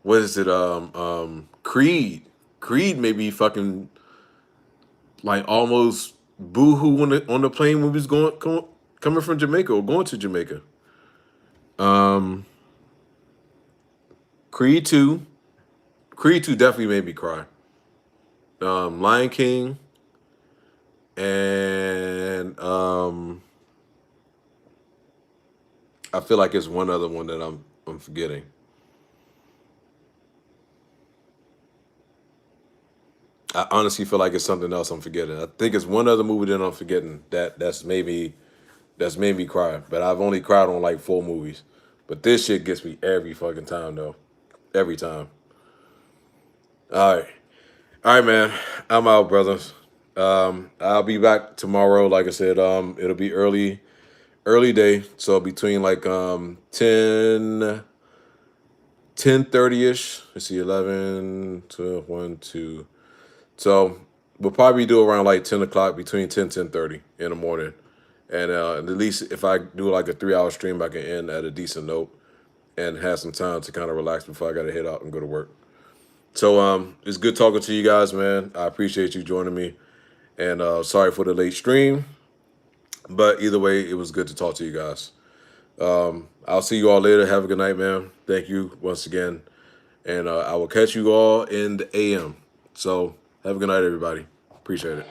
What is it? Creed. Creed made me fucking like almost boo-hoo on the plane when we was coming from Jamaica or going to Jamaica. Creed 2. Creed 2 definitely made me cry. Lion King. And I feel like it's one other one that I'm forgetting. I honestly feel like it's something else I'm forgetting. I think it's one other movie that I'm forgetting that's made me cry. But I've only cried on like 4 movies. But this shit gets me every fucking time though. Every time. All right, man. I'm out, brothers. I'll be back tomorrow. Like I said, it'll be early day. So between like 10:30ish. Let's see, 11, 12, 1, 2. So we'll probably do around like 10 o'clock, between 10 10:30 in the morning. And at least if I do like a 3-hour stream, I can end at a decent note and have some time to kind of relax before I got to head out and go to work. So it's good talking to you guys, man. I appreciate you joining me. And sorry for the late stream. But either way, it was good to talk to you guys. I'll see you all later. Have a good night, man. Thank you once again. And I will catch you all in the AM. So have a good night, everybody. Appreciate it.